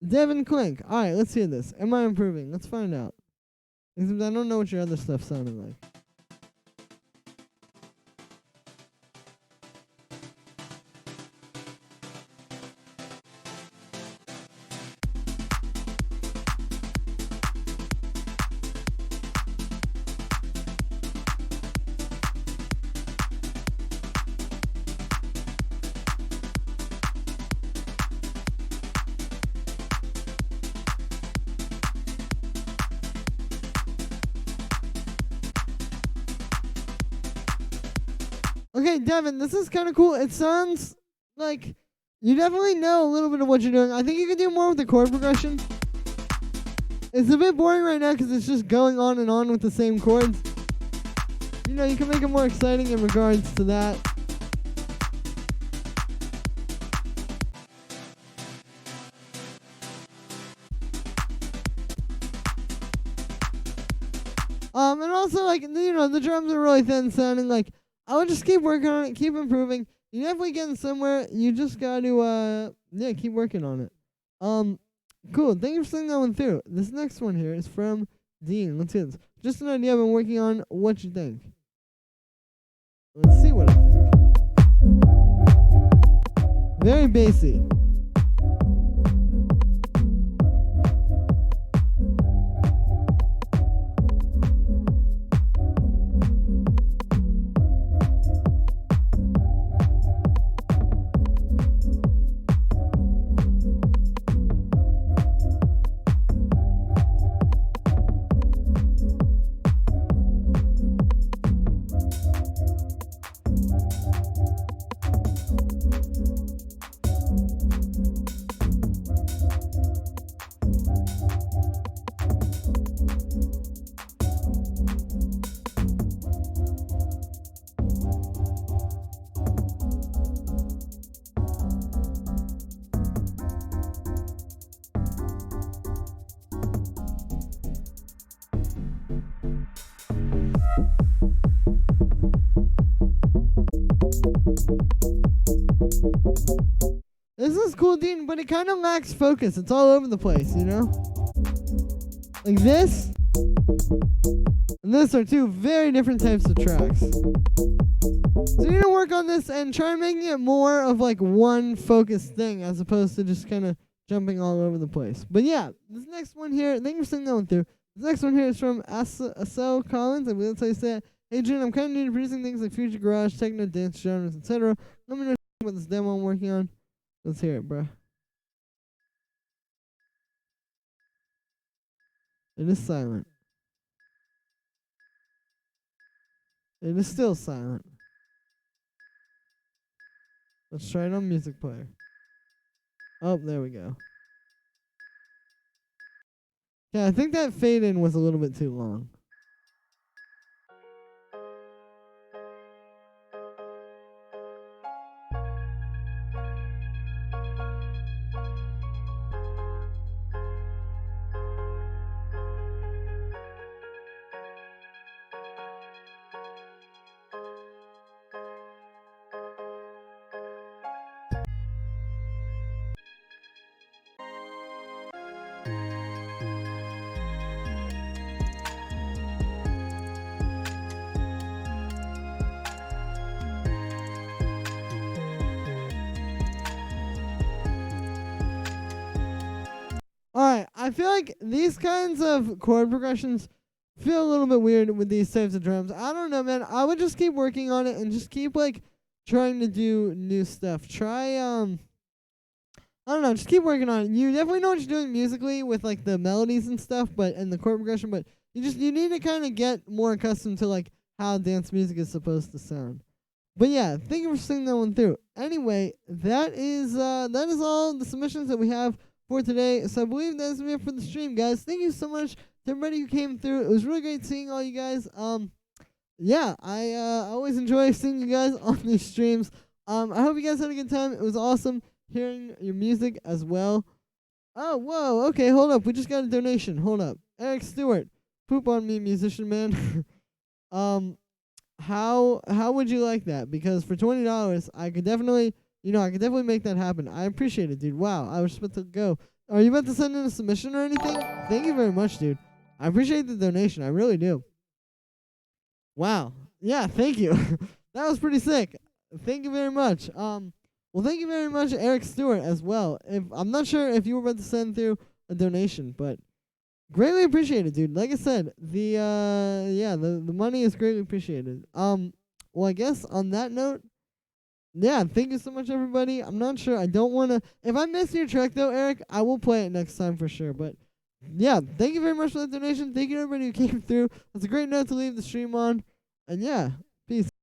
Devin Klink. All right, let's hear this. Am I improving? Let's find out. Except I don't know what your other stuff sounded like. Okay, Devin, this is kind of cool. It sounds like you definitely know a little bit of what you're doing. I think you could do more with the chord progression. It's a bit boring right now because it's just going on and on with the same chords. You know, you can make it more exciting in regards to that. And also, like, you know, the drums are really thin sounding. Like, I would just keep working on it, keep improving. You're definitely getting somewhere. You just got to, keep working on it. Cool. Thank you for sending that one through. This next one here is from Dean. Let's hear this. Just an idea I've been working on. What you think? Let's see what I think. Very bassy. but it kind of lacks focus. It's all over the place, you know? Like this and this are two very different types of tracks. So you need to work on this and try making it more of like one focused thing as opposed to just kind of jumping all over the place. But yeah, this next one here, thank you for sending that one through. This next one here is from Asel Collins. I believe that's how you say it. Hey June, I'm kind of new to producing things like future garage, techno, dance genres, etc. Let me know about this demo I'm working on. Let's hear it, bruh. It is silent. It is still silent. Let's try it on music player. Oh, there we go. Yeah, I think that fade in was a little bit too long. Alright, I feel like these kinds of chord progressions feel a little bit weird with these types of drums. I don't know, man. I would just keep working on it and just keep, like, trying to do new stuff. Try, I don't know, just keep working on it. You definitely know what you're doing musically with, like, the melodies and stuff, and the chord progression, but you need to kind of get more accustomed to, like, how dance music is supposed to sound. But yeah, thank you for sending that one through. Anyway, that is all the submissions that we have for today. So I believe that's it for the stream, guys. Thank you so much to everybody who came through. It was really great seeing all you guys. Yeah, I always enjoy seeing you guys on these streams. I hope you guys had a good time. It was awesome hearing your music as well. Oh, whoa, okay, hold up. We just got a donation. Hold up. Eric Stewart. Poop on me, musician man. How would you like that? Because for $20, I could definitely make that happen. I appreciate it, dude. Wow, I was just about to go. Are you about to send in a submission or anything? Thank you very much, dude. I appreciate the donation. I really do. Wow. Yeah, thank you. That was pretty sick. Thank you very much. Well, thank you very much, Eric Stewart, as well. I'm not sure if you were about to send through a donation, but greatly appreciated, dude. Like I said, the money is greatly appreciated. Well, I guess on that note, yeah, thank you so much, everybody. I'm not sure. I don't want to. If I miss your track, though, Eric, I will play it next time for sure. But yeah, thank you very much for that donation. Thank you, everybody who came through. That's a great note to leave the stream on. And yeah, peace.